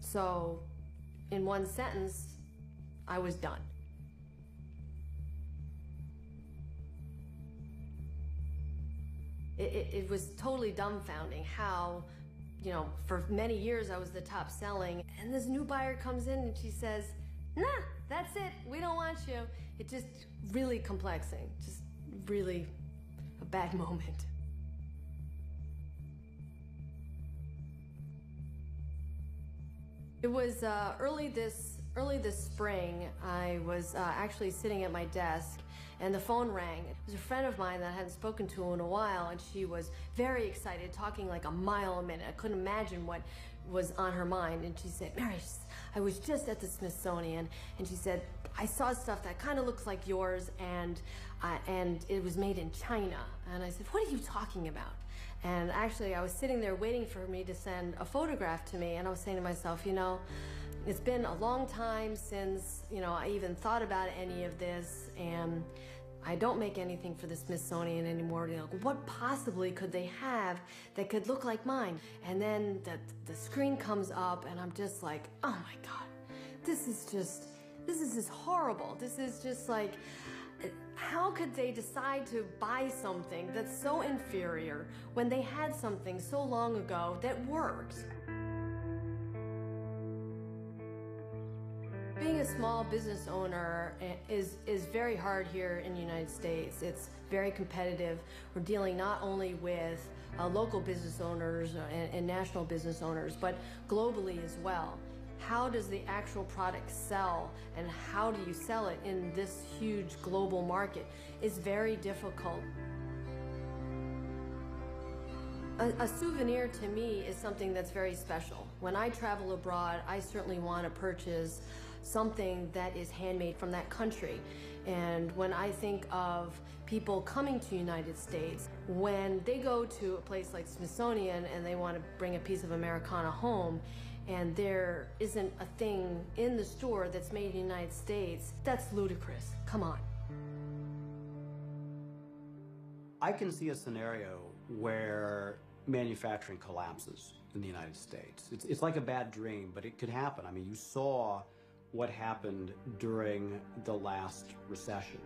So in one sentence, I was done. It was totally dumbfounding how, for many years I was the top selling, and this new buyer comes in and she says, nah, that's it, we don't want you. It just really complexing, just really a bad moment. It was early this spring. I was actually sitting at my desk and the phone rang. It was a friend of mine that I hadn't spoken to in a while, and she was very excited, talking like a mile a minute. I couldn't imagine what was on her mind. And she said, Mary, I was just at the Smithsonian, and she said, I saw stuff that kind of looks like yours, and it was made in China. And I said, what are you talking about? And actually, I was sitting there waiting for me to send a photograph to me, and I was saying to myself, it's been a long time since, I even thought about any of this, and I don't make anything for the Smithsonian anymore. What possibly could they have that could look like mine? And then the screen comes up, and I'm just like, oh my God, this is just horrible. This is just like, how could they decide to buy something that's so inferior when they had something so long ago that worked? Being a small business owner is very hard here in the United States. It's very competitive. We're dealing not only with local business owners and national business owners, but globally as well. How does the actual product sell, and how do you sell it in this huge global market is very difficult. A souvenir to me is something that's very special. When I travel abroad, I certainly want to purchase something that is handmade from that country. And when I think of people coming to the United States, when they go to a place like Smithsonian and they want to bring a piece of Americana home, and there isn't a thing in the store that's made in the United States, that's ludicrous. Come on. I can see a scenario where manufacturing collapses in the United States. It's like a bad dream, but it could happen. I mean, you saw what happened during the last recession.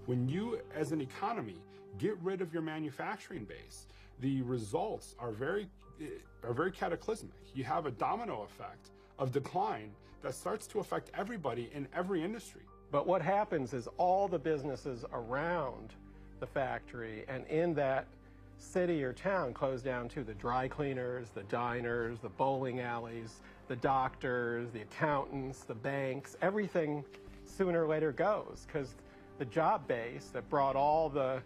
When you, as an economy, get rid of your manufacturing base, the results are very cataclysmic. You have a domino effect of decline that starts to affect everybody in every industry. But what happens is all the businesses around the factory and in that city or town close down too. The dry cleaners, the diners, the bowling alleys, the doctors, the accountants, the banks, everything sooner or later goes because the job base that brought all the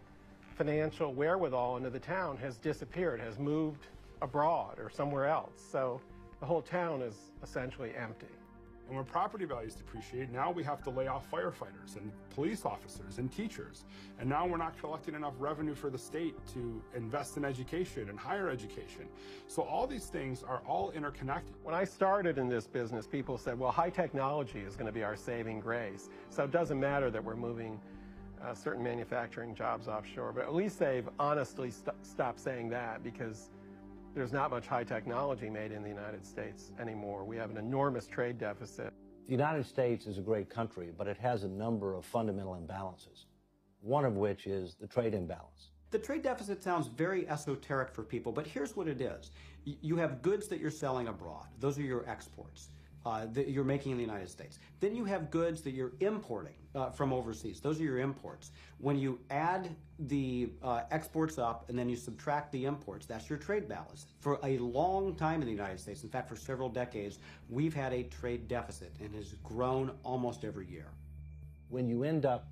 financial wherewithal into the town has disappeared, has moved abroad or somewhere else. So the whole town is essentially empty. And when property values depreciate, now we have to lay off firefighters and police officers and teachers. And now we're not collecting enough revenue for the state to invest in education and higher education. So all these things are all interconnected. When I started in this business, people said, well, high technology is going to be our saving grace. So it doesn't matter that we're moving certain manufacturing jobs offshore. But at least they've honestly stopped saying that because there's not much high technology made in the United States anymore. We have an enormous trade deficit. The United States is a great country, but it has a number of fundamental imbalances, one of which is the trade imbalance. The trade deficit sounds very esoteric for people, but here's what it is. You have goods that you're selling abroad. Those are your exports that you're making in the United States. Then you have goods that you're importing from overseas. Those are your imports. When you add the exports up and then you subtract the imports, that's your trade balance. For a long time in the United States, in fact, for several decades, we've had a trade deficit and has grown almost every year. When you end up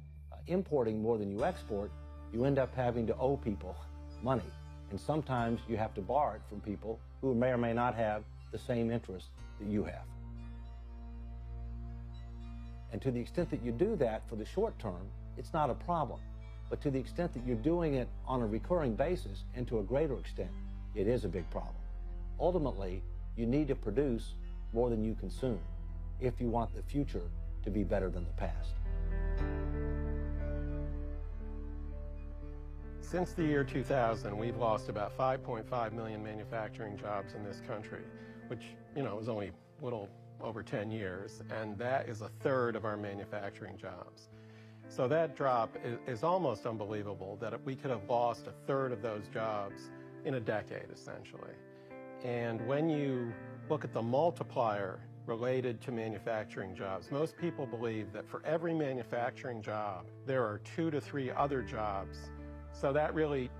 importing more than you export, you end up having to owe people money. And sometimes you have to borrow it from people who may or may not have the same interest that you have. And to the extent that you do that for the short term, it's not a problem. But to the extent that you're doing it on a recurring basis and to a greater extent, it is a big problem. Ultimately, you need to produce more than you consume if you want the future to be better than the past. Since the year 2000, we've lost about 5.5 million manufacturing jobs in this country, which, is only a little over 10 years, and that is a third of our manufacturing jobs. So that drop is almost unbelievable that we could have lost a third of those jobs in a decade, essentially. And when you look at the multiplier related to manufacturing jobs, most people believe that for every manufacturing job, there are 2 to 3 other jobs. So that really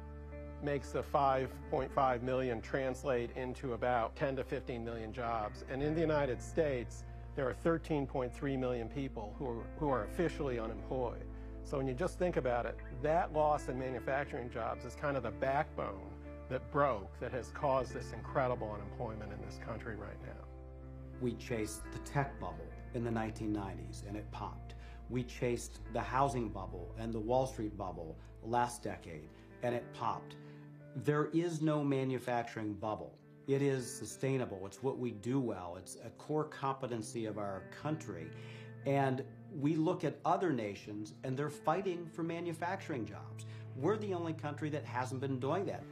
makes the 5.5 million translate into about 10 to 15 million jobs. And in the United States, there are 13.3 million people who are officially unemployed. So when you just think about it, that loss in manufacturing jobs is kind of the backbone that broke, that has caused this incredible unemployment in this country right now. We chased the tech bubble in the 1990s and it popped. We chased the housing bubble and the Wall Street bubble last decade and it popped. There is no manufacturing bubble. It is sustainable. It's what we do well. It's a core competency of our country. And we look at other nations and they're fighting for manufacturing jobs. We're the only country that hasn't been doing that.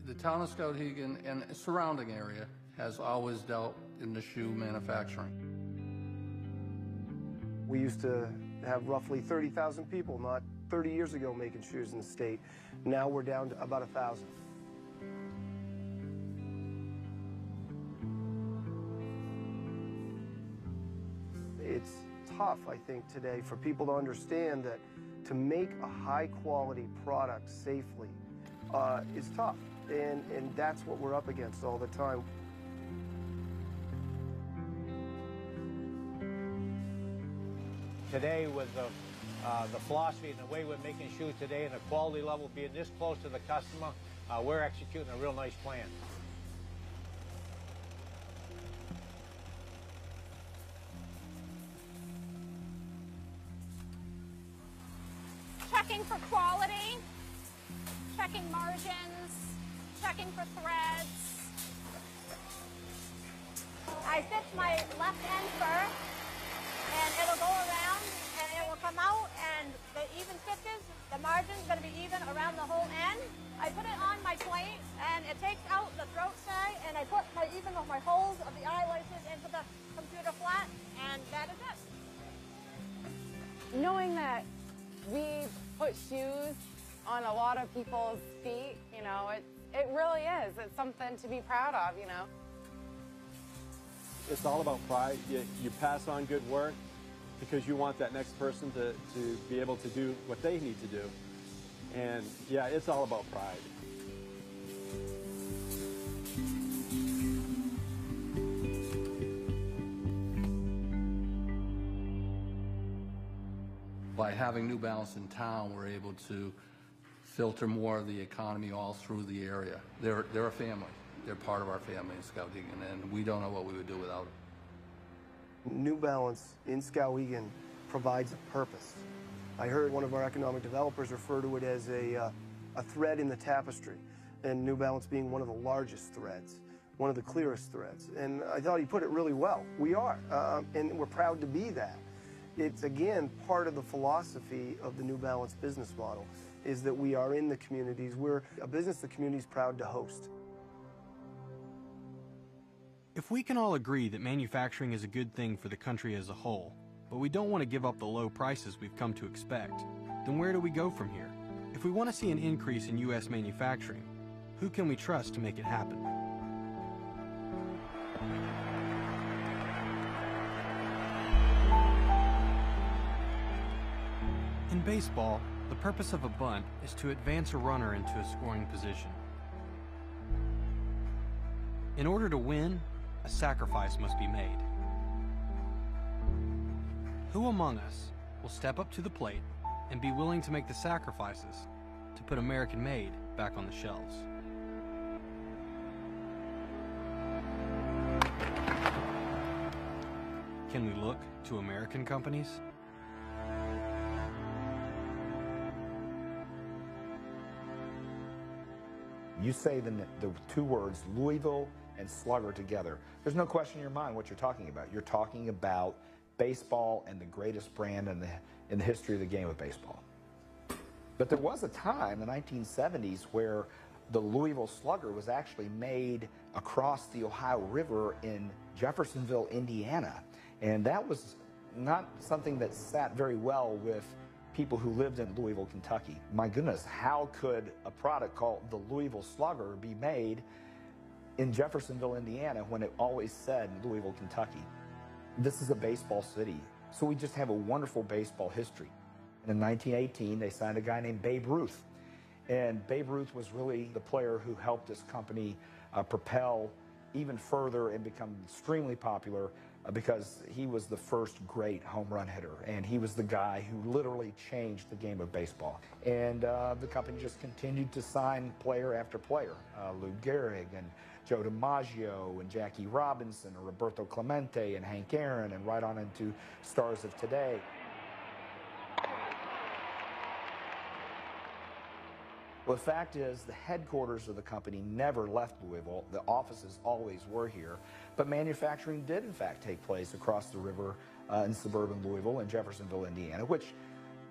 The town of Skowhegan and surrounding area has always dealt in the shoe manufacturing. We used to have roughly 30,000 people not 30 years ago making shoes in the state. Now we're down to about 1,000. It's tough, I think, today for people to understand that to make a high-quality product safely is tough, and that's what we're up against all the time. Today, with the philosophy and the way we're making shoes today and the quality level being this close to the customer, we're executing a real nice plan. Checking for quality, checking margins, checking for threads. I stitch my left end first, and it'll go around, and it will come out, and the even stitches, the margin's going to be even around the whole end. I put it on my plate, and it takes out the throat side, and I put even my holes of the eyelaces into the computer flat, and that is it. Knowing that we put shoes on a lot of people's feet, you know, it really is. It's something to be proud of, you know. It's all about pride. You pass on good work because you want that next person to be able to do what they need to do. And yeah, it's all about pride. By having New Balance in town, we're able to filter more of the economy all through the area. They're a family. They're part of our family in Skowhegan, and we don't know what we would do without it. New Balance in Skowhegan provides a purpose. I heard one of our economic developers refer to it as a thread in the tapestry, and New Balance being one of the largest threads, one of the clearest threads. And I thought he put it really well. We are, and we're proud to be that. It's, again, part of the philosophy of the New Balance business model, is that we are in the communities. We're a business the community's proud to host. If we can all agree that manufacturing is a good thing for the country as a whole, but we don't want to give up the low prices we've come to expect, then where do we go from here? If we want to see an increase in U.S. manufacturing, who can we trust to make it happen? In baseball, the purpose of a bunt is to advance a runner into a scoring position. In order to win, a sacrifice must be made. Who among us will step up to the plate and be willing to make the sacrifices to put American-made back on the shelves? Can we look to American companies? You say the two words Louisville and Slugger together. There's no question in your mind what you're talking about. You're talking about baseball and the greatest brand in the history of the game of baseball. But there was a time, the 1970s, where the Louisville Slugger was actually made across the Ohio River in Jeffersonville, Indiana. And that was not something that sat very well with people who lived in Louisville, Kentucky. My goodness, how could a product called the Louisville Slugger be made in Jeffersonville, Indiana, when it always said Louisville, Kentucky? This is a baseball city, so we just have a wonderful baseball history. And in 1918, they signed a guy named Babe Ruth. And Babe Ruth was really the player who helped this company propel even further and become extremely popular because he was the first great home run hitter, and he was the guy who literally changed the game of baseball. And the company just continued to sign player after player, Lou Gehrig and Joe DiMaggio and Jackie Robinson and Roberto Clemente and Hank Aaron, and right on into stars of today. Well, the fact is, the headquarters of the company never left Louisville. The offices always were here. But manufacturing did, in fact, take place across the river in suburban Louisville and Jeffersonville, Indiana, which,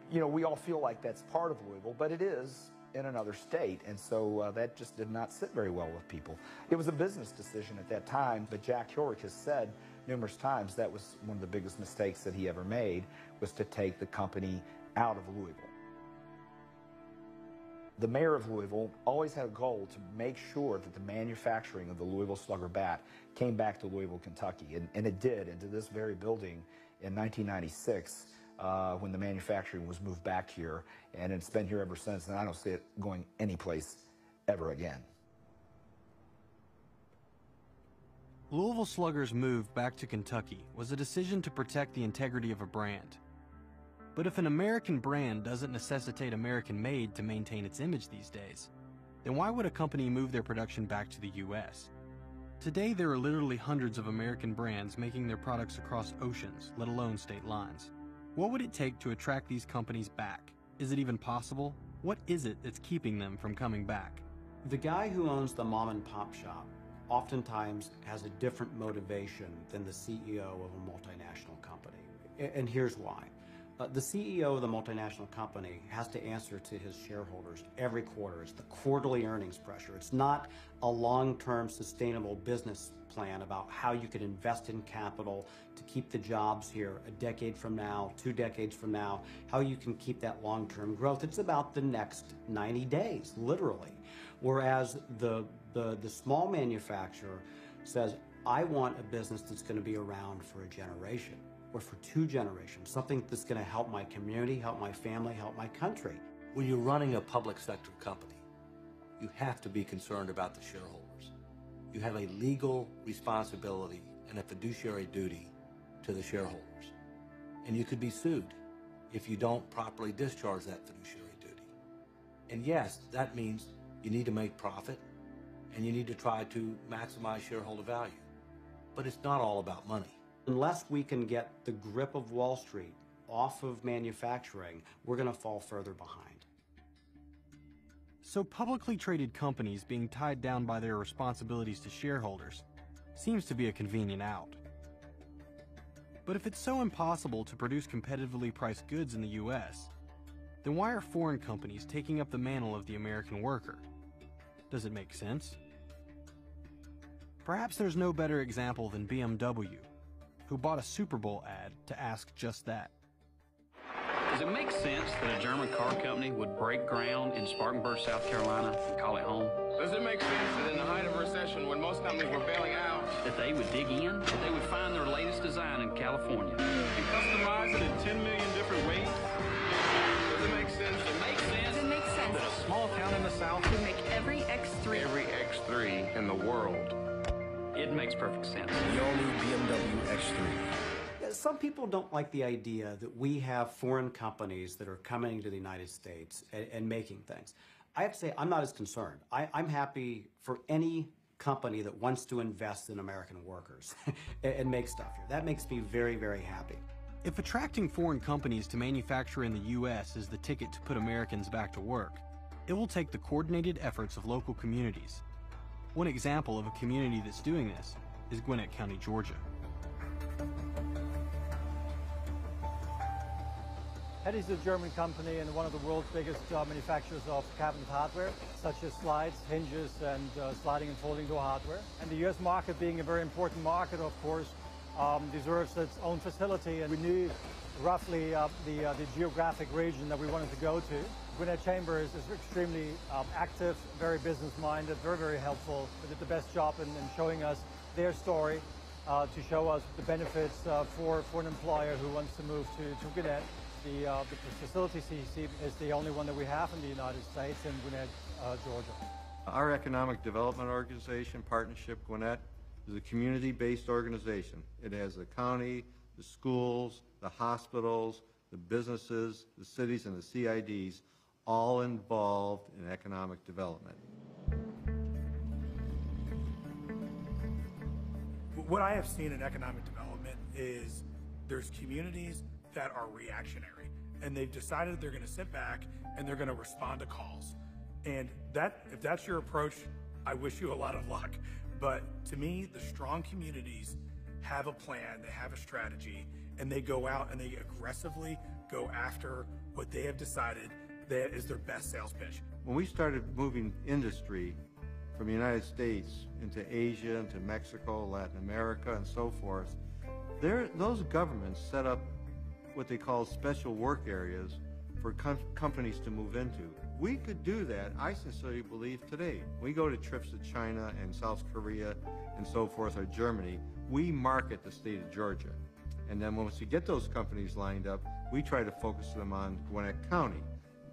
you know, we all feel like that's part of Louisville, but it is in another state. And so that just did not sit very well with people. It was a business decision at that time, but Jack Hurwick has said numerous times that was one of the biggest mistakes that he ever made, was to take the company out of Louisville. The mayor of Louisville always had a goal to make sure that the manufacturing of the Louisville Slugger bat came back to Louisville, Kentucky, and it did, into this very building in 1996 when the manufacturing was moved back here, and it's been here ever since, and I don't see it going anyplace ever again. Louisville Slugger's move back to Kentucky was a decision to protect the integrity of a brand. But if an American brand doesn't necessitate American-made to maintain its image these days, then why would a company move their production back to the U.S.? Today, there are literally hundreds of American brands making their products across oceans, let alone state lines. What would it take to attract these companies back? Is it even possible? What is it that's keeping them from coming back? The guy who owns the mom and pop shop oftentimes has a different motivation than the CEO of a multinational company. And here's why. The CEO of the multinational company has to answer to his shareholders every quarter. It's the quarterly earnings pressure. It's not a long-term sustainable business plan about how you could invest in capital to keep the jobs here a decade from now, 2 decades from now, how you can keep that long-term growth. It's about the next 90 days, literally. Whereas the small manufacturer says, I want a business that's going to be around for a generation or for 2 generations, something that's going to help my community, help my family, help my country. When you're running a public sector company, you have to be concerned about the shareholders. You have a legal responsibility and a fiduciary duty to the shareholders. And you could be sued if you don't properly discharge that fiduciary duty. And yes, that means you need to make profit and you need to try to maximize shareholder value. But it's not all about money. Unless we can get the grip of Wall Street off of manufacturing, we're going to fall further behind. So publicly traded companies being tied down by their responsibilities to shareholders seems to be a convenient out. But if it's so impossible to produce competitively priced goods in the U.S., then why are foreign companies taking up the mantle of the American worker? Does it make sense? Perhaps there's no better example than BMW, who bought a Super Bowl ad to ask just that. Does it make sense that a German car company would break ground in Spartanburg, South Carolina, and call it home? Does it make sense that in the height of a recession, when most companies were bailing out, That they would dig in, that they would find their latest design in California? and customize it in 10 million different ways? Does it make sense? Does it make sense? Does it make sense That a small town in the South to make every X3? Every X3 in the world. It makes perfect sense. The all-new BMW X3. Some people don't like the idea that we have foreign companies that are coming to the United States and making things. I have to say, I'm not as concerned. I'm happy for any company that wants to invest in American workers and make stuff here. That makes me very, very happy. If attracting foreign companies to manufacture in the U.S. is the ticket to put Americans back to work, it will take the coordinated efforts of local communities. One example of a community that's doing this is Gwinnett County, Georgia. Head is a German company and one of the world's biggest manufacturers of cabinet hardware, such as slides, hinges, and sliding and folding door hardware. And the U.S. market, being a very important market, of course, deserves its own facility. And we knew roughly the geographic region that we wanted to go to. Gwinnett Chamber is extremely active, very business-minded, very, very helpful. They did the best job in showing us their story, to show us the benefits for an employer who wants to move to Gwinnett. The facility CEC is the only one that we have in the United States in Gwinnett, Georgia. Our economic development organization, Partnership Gwinnett, is a community-based organization. It has the county, the schools, the hospitals, the businesses, the cities, and the CIDs all involved in economic development. What I have seen in economic development is there's communities that are reactionary, and they've decided they're going to sit back and they're going to respond to calls. And if that's your approach, I wish you a lot of luck. But to me, the strong communities have a plan, they have a strategy, and they go out and they aggressively go after what they have decided that is their best sales pitch. When we started moving industry from the United States into Asia, into Mexico, Latin America, and so forth, those governments set up what they call special work areas for companies to move into. We could do that, I sincerely believe, today. We go to trips to China and South Korea and so forth, or Germany, we market the state of Georgia. And then once you get those companies lined up, we try to focus them on Gwinnett County.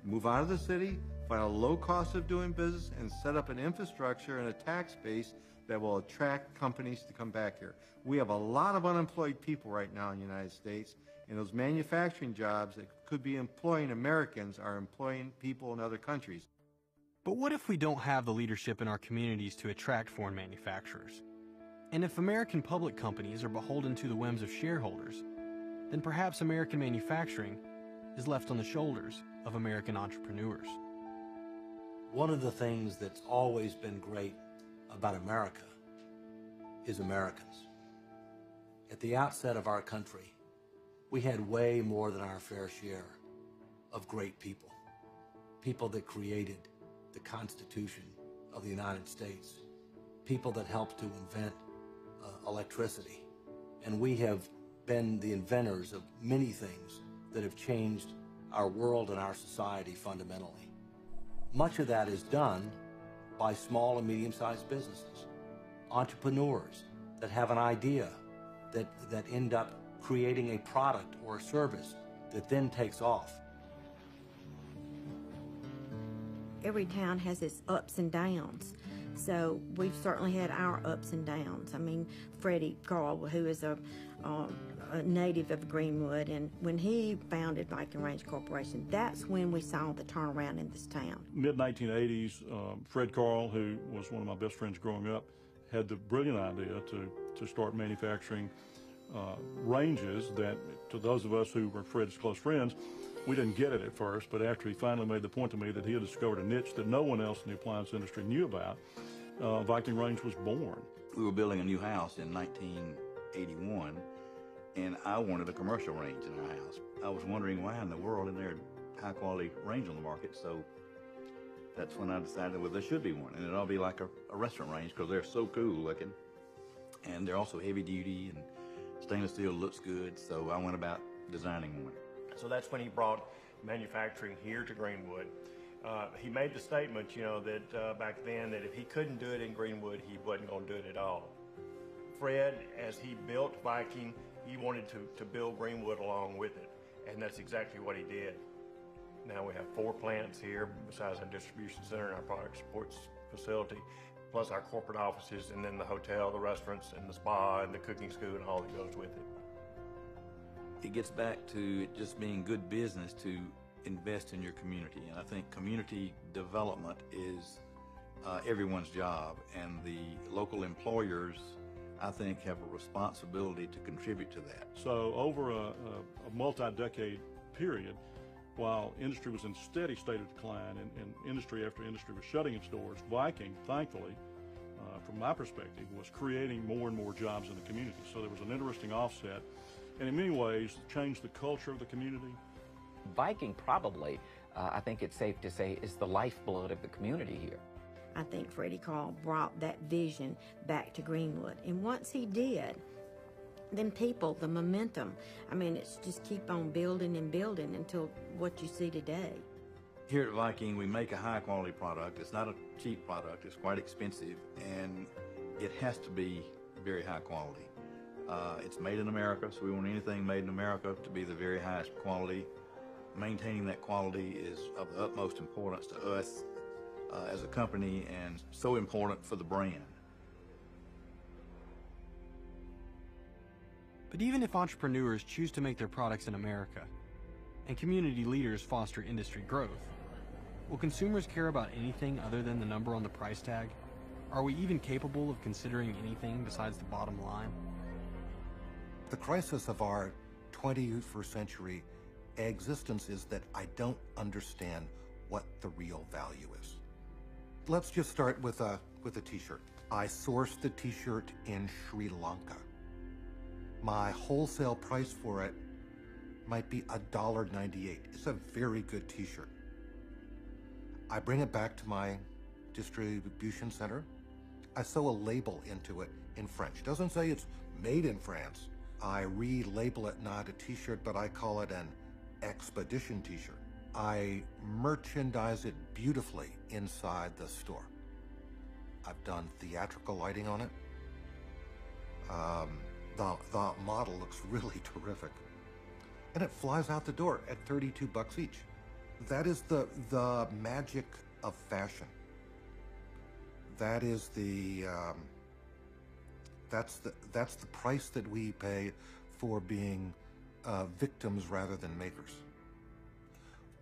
Move out of the city, find a low cost of doing business, and set up an infrastructure and a tax base that will attract companies to come back here. We have a lot of unemployed people right now in the United States, and those manufacturing jobs that could be employing Americans are employing people in other countries. But what if we don't have the leadership in our communities to attract foreign manufacturers? And if American public companies are beholden to the whims of shareholders, then perhaps American manufacturing is left on the shoulders of American entrepreneurs. One of the things that's always been great about America is Americans. At the outset of our country, we had way more than our fair share of great people. People that created the Constitution of the United States. People that helped to invent electricity. And we have been the inventors of many things that have changed our world and our society fundamentally. Much of that is done by small and medium-sized businesses, entrepreneurs that have an idea that end up creating a product or a service that then takes off. Every town has its ups and downs. So we've certainly had our ups and downs. I mean, Freddie Carl, who is a native of Greenwood, and when he founded Viking Range Corporation, that's when we saw the turnaround in this town. Mid-1980s, Fred Carl, who was one of my best friends growing up, had the brilliant idea to start manufacturing ranges that, to those of us who were Fred's close friends, we didn't get it at first, but after he finally made the point to me that he had discovered a niche that no one else in the appliance industry knew about, Viking Range was born. We were building a new house in 1981, and I wanted a commercial range in our house. I was wondering why in the world isn't there a high-quality range on the market, so that's when I decided, well, there should be one, and it ought to be like a restaurant range because they're so cool looking, and they're also heavy-duty, and stainless steel looks good, so I went about designing one. So that's when he brought manufacturing here to Greenwood. He made the statement, you know, that back then that if he couldn't do it in Greenwood, he wasn't going to do it at all. Fred, as he built Viking, he wanted to build Greenwood along with it, and that's exactly what he did. Now we have 4 plants here, besides our distribution center and our product support facility, plus our corporate offices, and then the hotel, the restaurants, and the spa, and the cooking school, and all that goes with it. It gets back to it just being good business to invest in your community, and I think community development is everyone's job, and the local employers, I think, have a responsibility to contribute to that. So over a multi-decade period, while industry was in steady state of decline and industry after industry was shutting its doors, Viking, thankfully, from my perspective, was creating more and more jobs in the community. So there was an interesting offset, and in many ways changed the culture of the community. Viking probably, I think it's safe to say, is the lifeblood of the community here. I think Freddie Carl brought that vision back to Greenwood. And once he did, then people, the momentum, I mean, it's just keep on building and building until what you see today. Here at Viking, we make a high-quality product. It's not a cheap product. It's quite expensive, and it has to be very high quality. It's made in America, so we want anything made in America to be the very highest quality. Maintaining that quality is of the utmost importance to us as a company, and so important for the brand. But even if entrepreneurs choose to make their products in America, and community leaders foster industry growth, will consumers care about anything other than the number on the price tag? Are we even capable of considering anything besides the bottom line? The crisis of our 21st century existence is that I don't understand what the real value is. Let's just start with a t-shirt. I sourced the t-shirt in Sri Lanka. My wholesale price for it might be $1.98. It's a very good t-shirt. I bring it back to my distribution center. I sew a label into it in French. Doesn't say it's made in France. I relabel it not a t-shirt, but I call it an expedition t-shirt. I merchandise it beautifully inside the store. I've done theatrical lighting on it. The model looks really terrific. And it flies out the door at $32 each. That is the magic of fashion. That is that's the price that we pay for being victims rather than makers.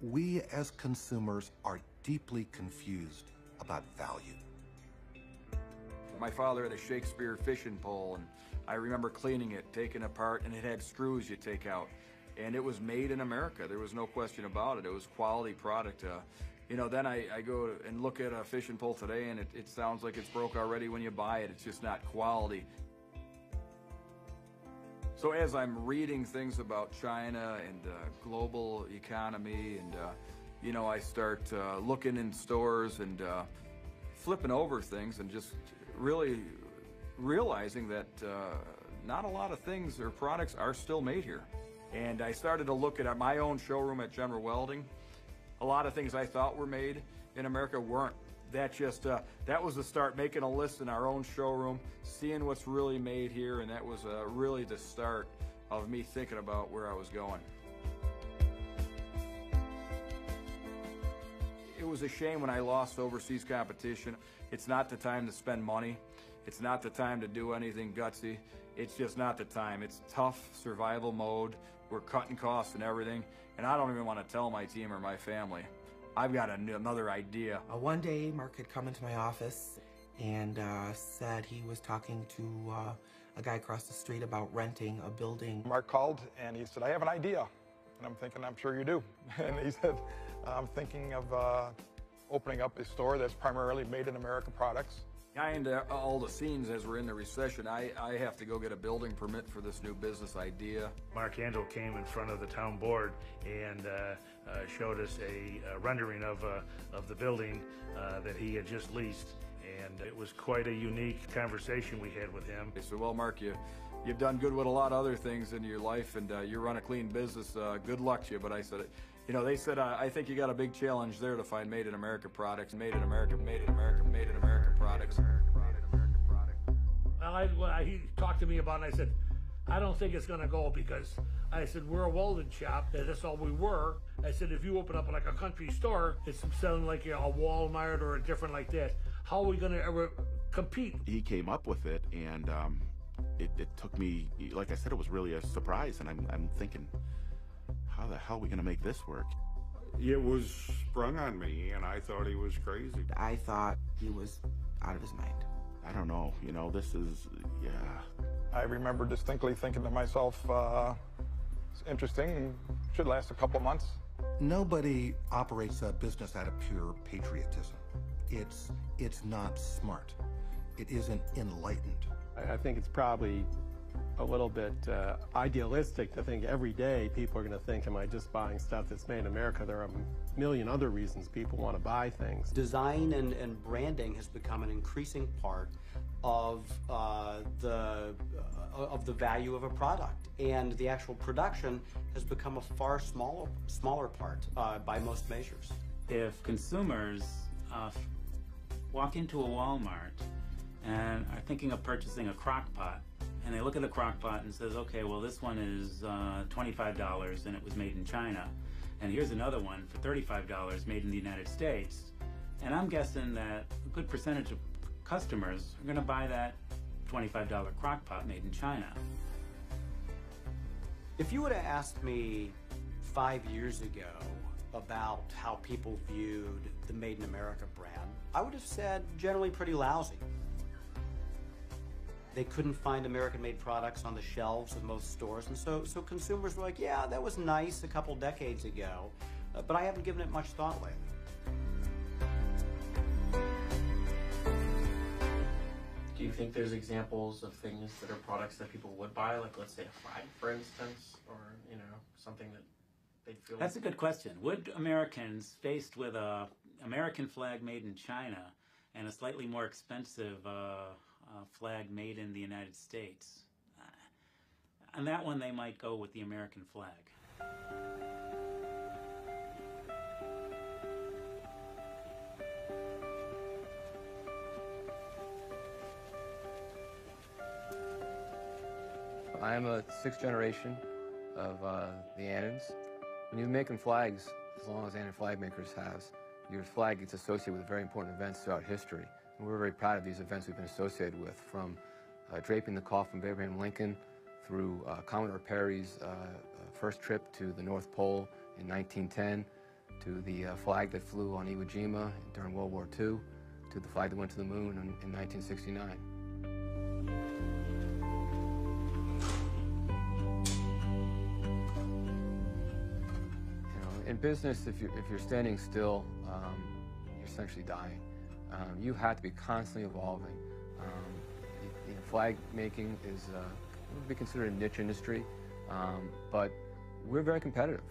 We as consumers are deeply confused about value. My father had a Shakespeare fishing pole, and I remember cleaning it, taking it apart, and it had screws you take out. And it was made in America. There was no question about it. It was quality product. You know, then I go and look at a fishing pole today, and it sounds like it's broke already when you buy it. It's just not quality. So as I'm reading things about China and global economy, and you know, I start looking in stores and flipping over things and just really realizing that not a lot of things or products are still made here. And I started to look at my own showroom at General Welding. A lot of things I thought were made in America weren't. That was the start, making a list in our own showroom, seeing what's really made here, and that was really the start of me thinking about where I was going. It was a shame when I lost overseas competition. It's not the time to spend money. It's not the time to do anything gutsy. It's just not the time. It's tough survival mode. We're cutting costs and everything, and I don't even want to tell my team or my family. I've got another idea. One day, Mark had come into my office and said he was talking to a guy across the street about renting a building. Mark called and he said, I have an idea. And I'm thinking, I'm sure you do. And he said, I'm thinking of opening up a store that's primarily made in America products. Behind all the scenes as we're in the recession, I have to go get a building permit for this new business idea. Mark Handel came in front of the town board and showed us a rendering of the building that he had just leased. And it was quite a unique conversation we had with him. He said, well, Mark, you've done good with a lot of other things in your life, and you run a clean business. Good luck to you. But I said, you know, they said, I think you got a big challenge there to find made in America products. Made in America, made in America, made in America products. Well, he talked to me about it, and I said, I don't think it's going to go, because I said, we're a welding shop. That's all we were. I said, if you open up like a country store, it's selling like a Walmart or a different like that. How are we going to ever compete? He came up with it, and it took me, like I said, it was really a surprise, and I'm thinking, how the hell are we going to make this work? It was sprung on me, and I thought he was crazy. I thought he was out of his mind. I don't know, you know, this is, yeah. I remember distinctly thinking to myself, it's interesting, should last a couple months. Nobody operates a business out of pure patriotism. It's not smart. It isn't enlightened. I think it's probably a little bit idealistic to think every day people are going to think, am I just buying stuff that's made in America? There are a million other reasons people want to buy things. Design and branding has become an increasing part of the value of a product, and the actual production has become a far smaller part by most measures. If consumers walk into a Walmart and are thinking of purchasing a crock pot, and they look at the crock pot and says, okay, well, this one is $25 and it was made in China, and here's another one for $35 made in the United States, and I'm guessing that a good percentage of customers are going to buy that $25 crock pot made in China. If you would have asked me 5 years ago about how people viewed the Made in America brand, I would have said generally pretty lousy. They couldn't find American-made products on the shelves of most stores, and so consumers were like, yeah, that was nice a couple decades ago, but I haven't given it much thought lately. Do you think there's examples of things that are products that people would buy, like let's say a flag, for instance, or you know, something that they'd feel? That's a good question. Would Americans, faced with a American flag made in China and a slightly more expensive flag made in the United States, on that one they might go with the American flag. I am a sixth generation of the Annans. When you're making flags, as long as Annan flag makers has, your flag gets associated with very important events throughout history. And we're very proud of these events we've been associated with, from draping the coffin of Abraham Lincoln through Commodore Perry's first trip to the North Pole in 1910, to the flag that flew on Iwo Jima during World War II, to the flag that went to the moon in 1969. In business, if you're standing still, you're essentially dying. You have to be constantly evolving. Flag making would be considered a niche industry, but we're very competitive.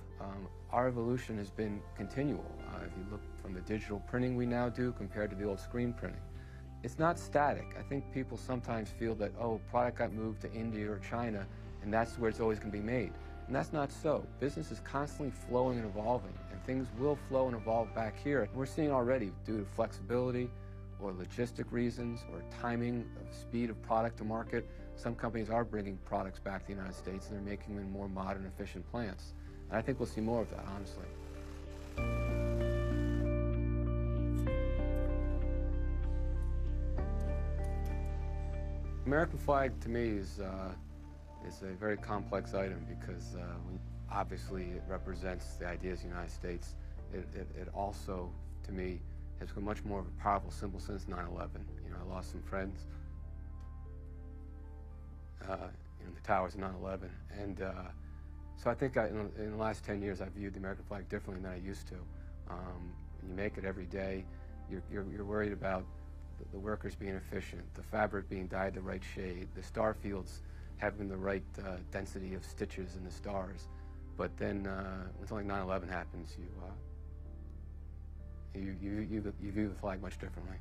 Our evolution has been continual. If you look from the digital printing we now do compared to the old screen printing, it's not static. I think people sometimes feel that, oh, product got moved to India or China, and that's where it's always going to be made. And that's not so. Business is constantly flowing and evolving, and things will flow and evolve back here. We're seeing already, due to flexibility or logistic reasons or timing of speed of product to market, some companies are bringing products back to the United States, and they're making them in more modern, efficient plants. And I think we'll see more of that, honestly. American flag, to me, is a very complex item because obviously it represents the ideas of the United States. It also, to me, has become much more of a powerful symbol since 9/11. You know, I lost some friends in the towers of 9/11, and so I think in the last 10 years I've viewed the American flag differently than I used to. When you make it every day, you're worried about the workers being efficient, the fabric being dyed the right shade, the star fields having the right density of stitches in the stars. But then when something like 9/11 happens, you view the flag much differently.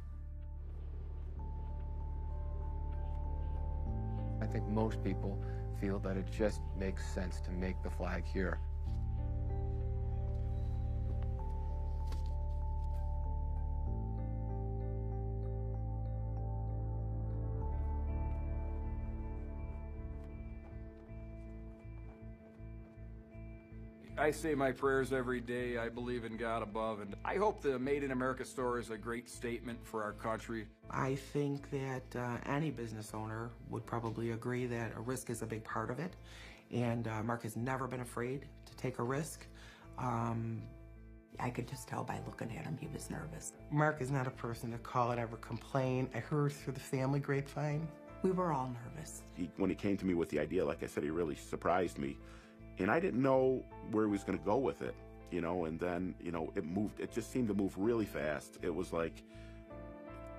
I think most people feel that it just makes sense to make the flag here. I say my prayers every day. I believe in God above, and I hope the Made in America store is a great statement for our country. I think that any business owner would probably agree that a risk is a big part of it, and Mark has never been afraid to take a risk. I could just tell by looking at him he was nervous. Mark is not a person to call and ever complain. I heard through the family grapevine. We were all nervous. When he came to me with the idea, like I said, he really surprised me. And I didn't know where he was going to go with it, you know, and then, you know, it just seemed to move really fast. It was like,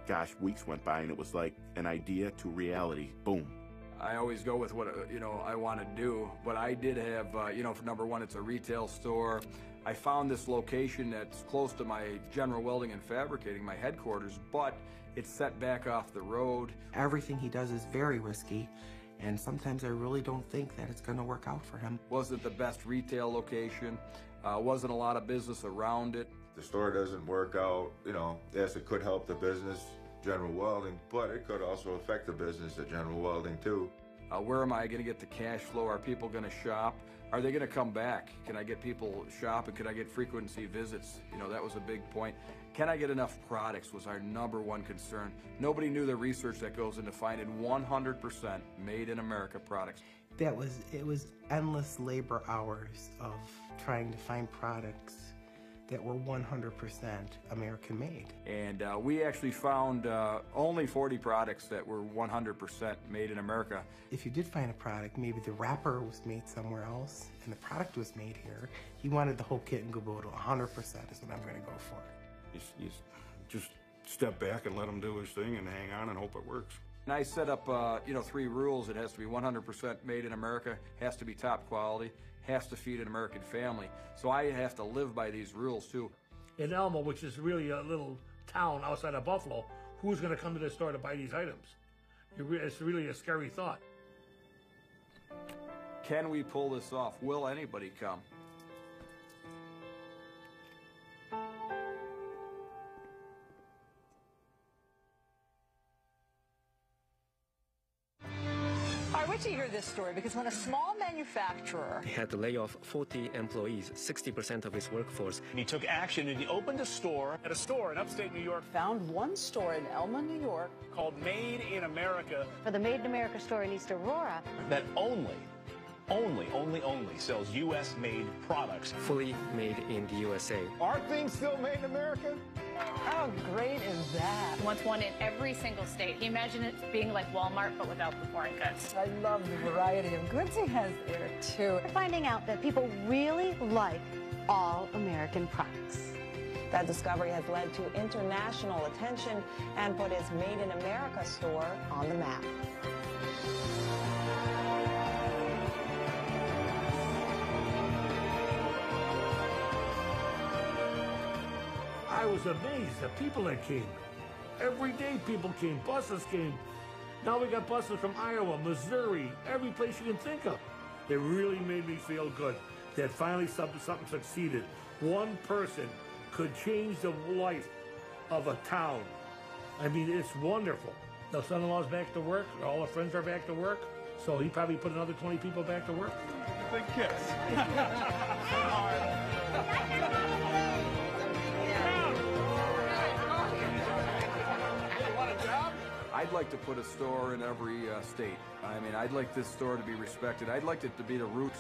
gosh, weeks went by and it was like an idea to reality, boom. I always go with what, I want to do, but I did have, for number one, it's a retail store. I found this location that's close to my General Welding and Fabricating, my headquarters, but it's set back off the road. Everything he does is very risky. And sometimes I really don't think that it's going to work out for him. Wasn't the best retail location, wasn't a lot of business around it. The store doesn't work out, yes, it could help the business, General Welding, but it could also affect the business at General Welding too. Where am I going to get the cash flow? Are people going to shop? Are they going to come back? Can I get people shopping? Can I get frequency visits? That was a big point. Can I get enough products was our number one concern. Nobody knew the research that goes into finding 100% made in America products. It was endless labor hours of trying to find products that were 100% American made. And we actually found only 40 products that were 100% made in America. If you did find a product, maybe the wrapper was made somewhere else and the product was made here, he wanted the whole kit and caboodle. 100% is what I'm going to go for. You just step back and let him do his thing and hang on and hope it works. And I set up, 3 rules. It has to be 100% made in America, has to be top quality, has to feed an American family. So I have to live by these rules too. In Elmo, which is really a little town outside of Buffalo, who's going to come to the store to buy these items? It's really a scary thought. Can we pull this off? Will anybody come? All right, Wait till you hear this story, because when a small manufacturer He had to lay off 40 employees, 60% of his workforce. And he took action and he opened a store at a store in upstate New York. found one store in Elma, New York, Called Made in America. For the Made in America store in East Aurora. That only sells U.S.-made products. Fully made in the USA. Are things still made in America? how great is that? Wants one in every single state. Imagine it being like Walmart, but without the foreign goods. I love the variety of goods he has there, too. We're finding out that people really like all American products. That discovery has led to international attention and put his Made in America store on the map. I was amazed, the people that came. Every day people came, buses came. Now we got buses from Iowa, Missouri, every place you can think of. It really made me feel good that finally something succeeded. One person could change the life of a town. I mean, it's wonderful. The son-in-law's back to work, all the friends are back to work, so he probably put another 20 people back to work. Big kiss. I'd like to put a store in every state. I mean, I'd like this store to be respected. I'd like it to be the roots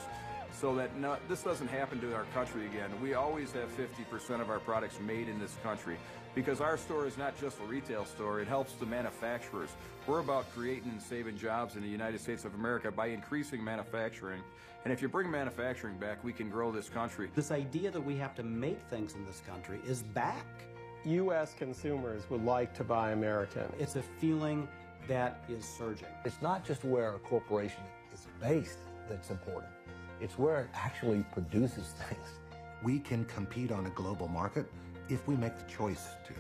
so that this doesn't happen to our country again. We always have 50% of our products made in this country because our store is not just a retail store. It helps the manufacturers. We're about creating and saving jobs in the United States of America by increasing manufacturing. And if you bring manufacturing back, we can grow this country. This idea that we have to make things in this country is back. U.S. consumers would like to buy American. It's a feeling that is surging. It's not just where a corporation is based that's important. It's where it actually produces things. We can compete on a global market if we make the choice to.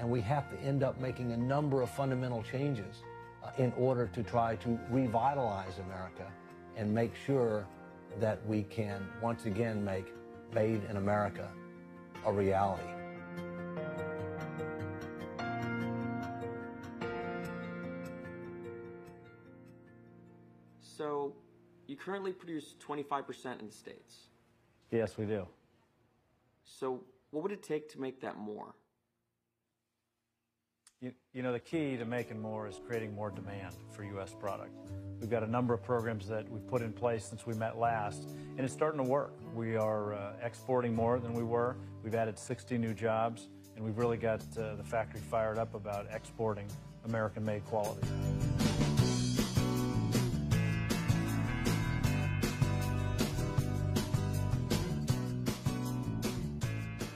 And we have to end up making a number of fundamental changes in order to try to revitalize America and make sure that we can once again make Made in America a reality. So, you currently produce 25% in the States. Yes, we do. So, what would it take to make that more? You know, the key to making more is creating more demand for U.S. product. We've got a number of programs that we've put in place since we met last, and it's starting to work. We are exporting more than we were. We've added 60 new jobs, and we've really got the factory fired up about exporting American-made quality.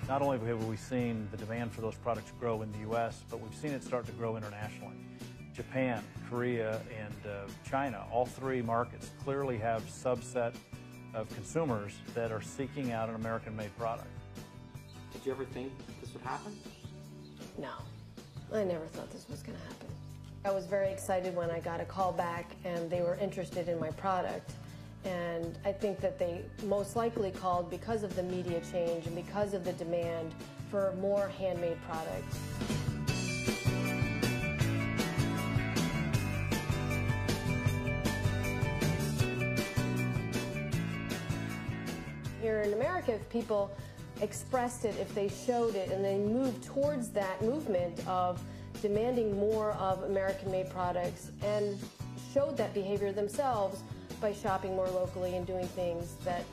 Not only have we seen the demand for those products grow in the U.S., but we've seen it start to grow internationally. Japan, Korea, and China, all three markets clearly have subset of consumers that are seeking out an American-made product. Did you ever think this would happen? No, I never thought this was going to happen. I was very excited when I got a call back and they were interested in my product. And I think that they most likely called because of the media change and because of the demand for more handmade products. Here in America, if people expressed it, if they showed it, and they moved towards that movement of demanding more of American-made products and showed that behavior themselves, by shopping more locally and doing things, that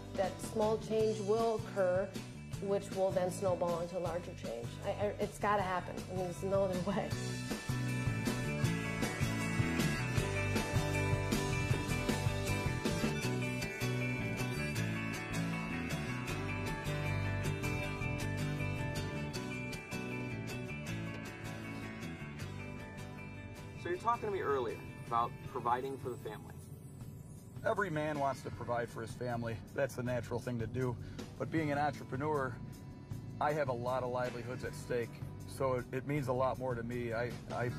small change will occur, which will then snowball into larger change. It's got to happen. I mean, there's no other way. So you're talking to me earlier about providing for the family. Every man wants to provide for his family. That's the natural thing to do. But being an entrepreneur, I have a lot of livelihoods at stake. So it means a lot more to me. I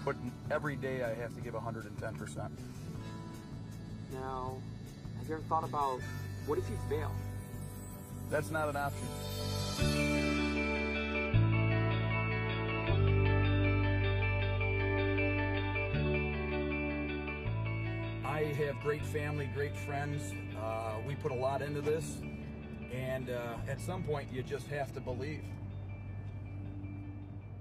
put in, every day I have to give 110%. Now, have you ever thought about, what if you fail? That's not an option. I have great family, great friends. We put a lot into this, and at some point you just have to believe.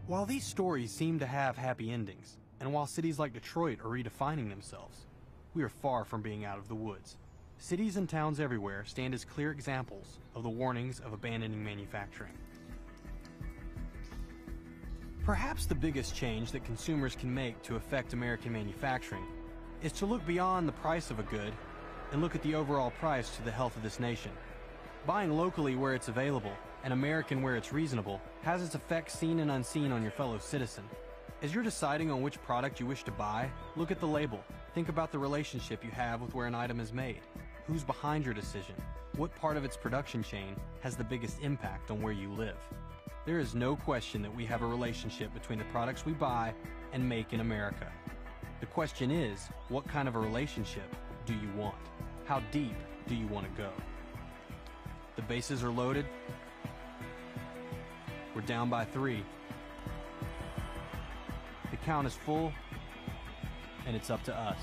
While these stories seem to have happy endings, and while cities like Detroit are redefining themselves, we are far from being out of the woods. Cities and towns everywhere stand as clear examples of the warnings of abandoning manufacturing. Perhaps the biggest change that consumers can make to affect American manufacturing is to look beyond the price of a good and look at the overall price to the health of this nation. Buying locally where it's available and American where it's reasonable has its effects seen and unseen on your fellow citizen. As you're deciding on which product you wish to buy, look at the label. Think about the relationship you have with where an item is made. Who's behind your decision? What part of its production chain has the biggest impact on where you live? There is no question that we have a relationship between the products we buy and make in America. The question is, what kind of a relationship do you want? How deep do you want to go? The bases are loaded. We're down by 3. The count is full, and it's up to us.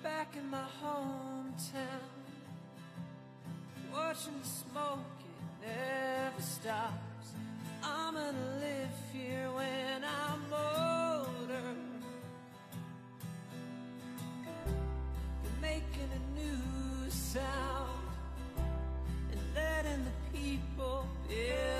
Back in my hometown, watching the smoke, it never stops. I'm gonna live here when I'm older. We're making a new sound and letting the people build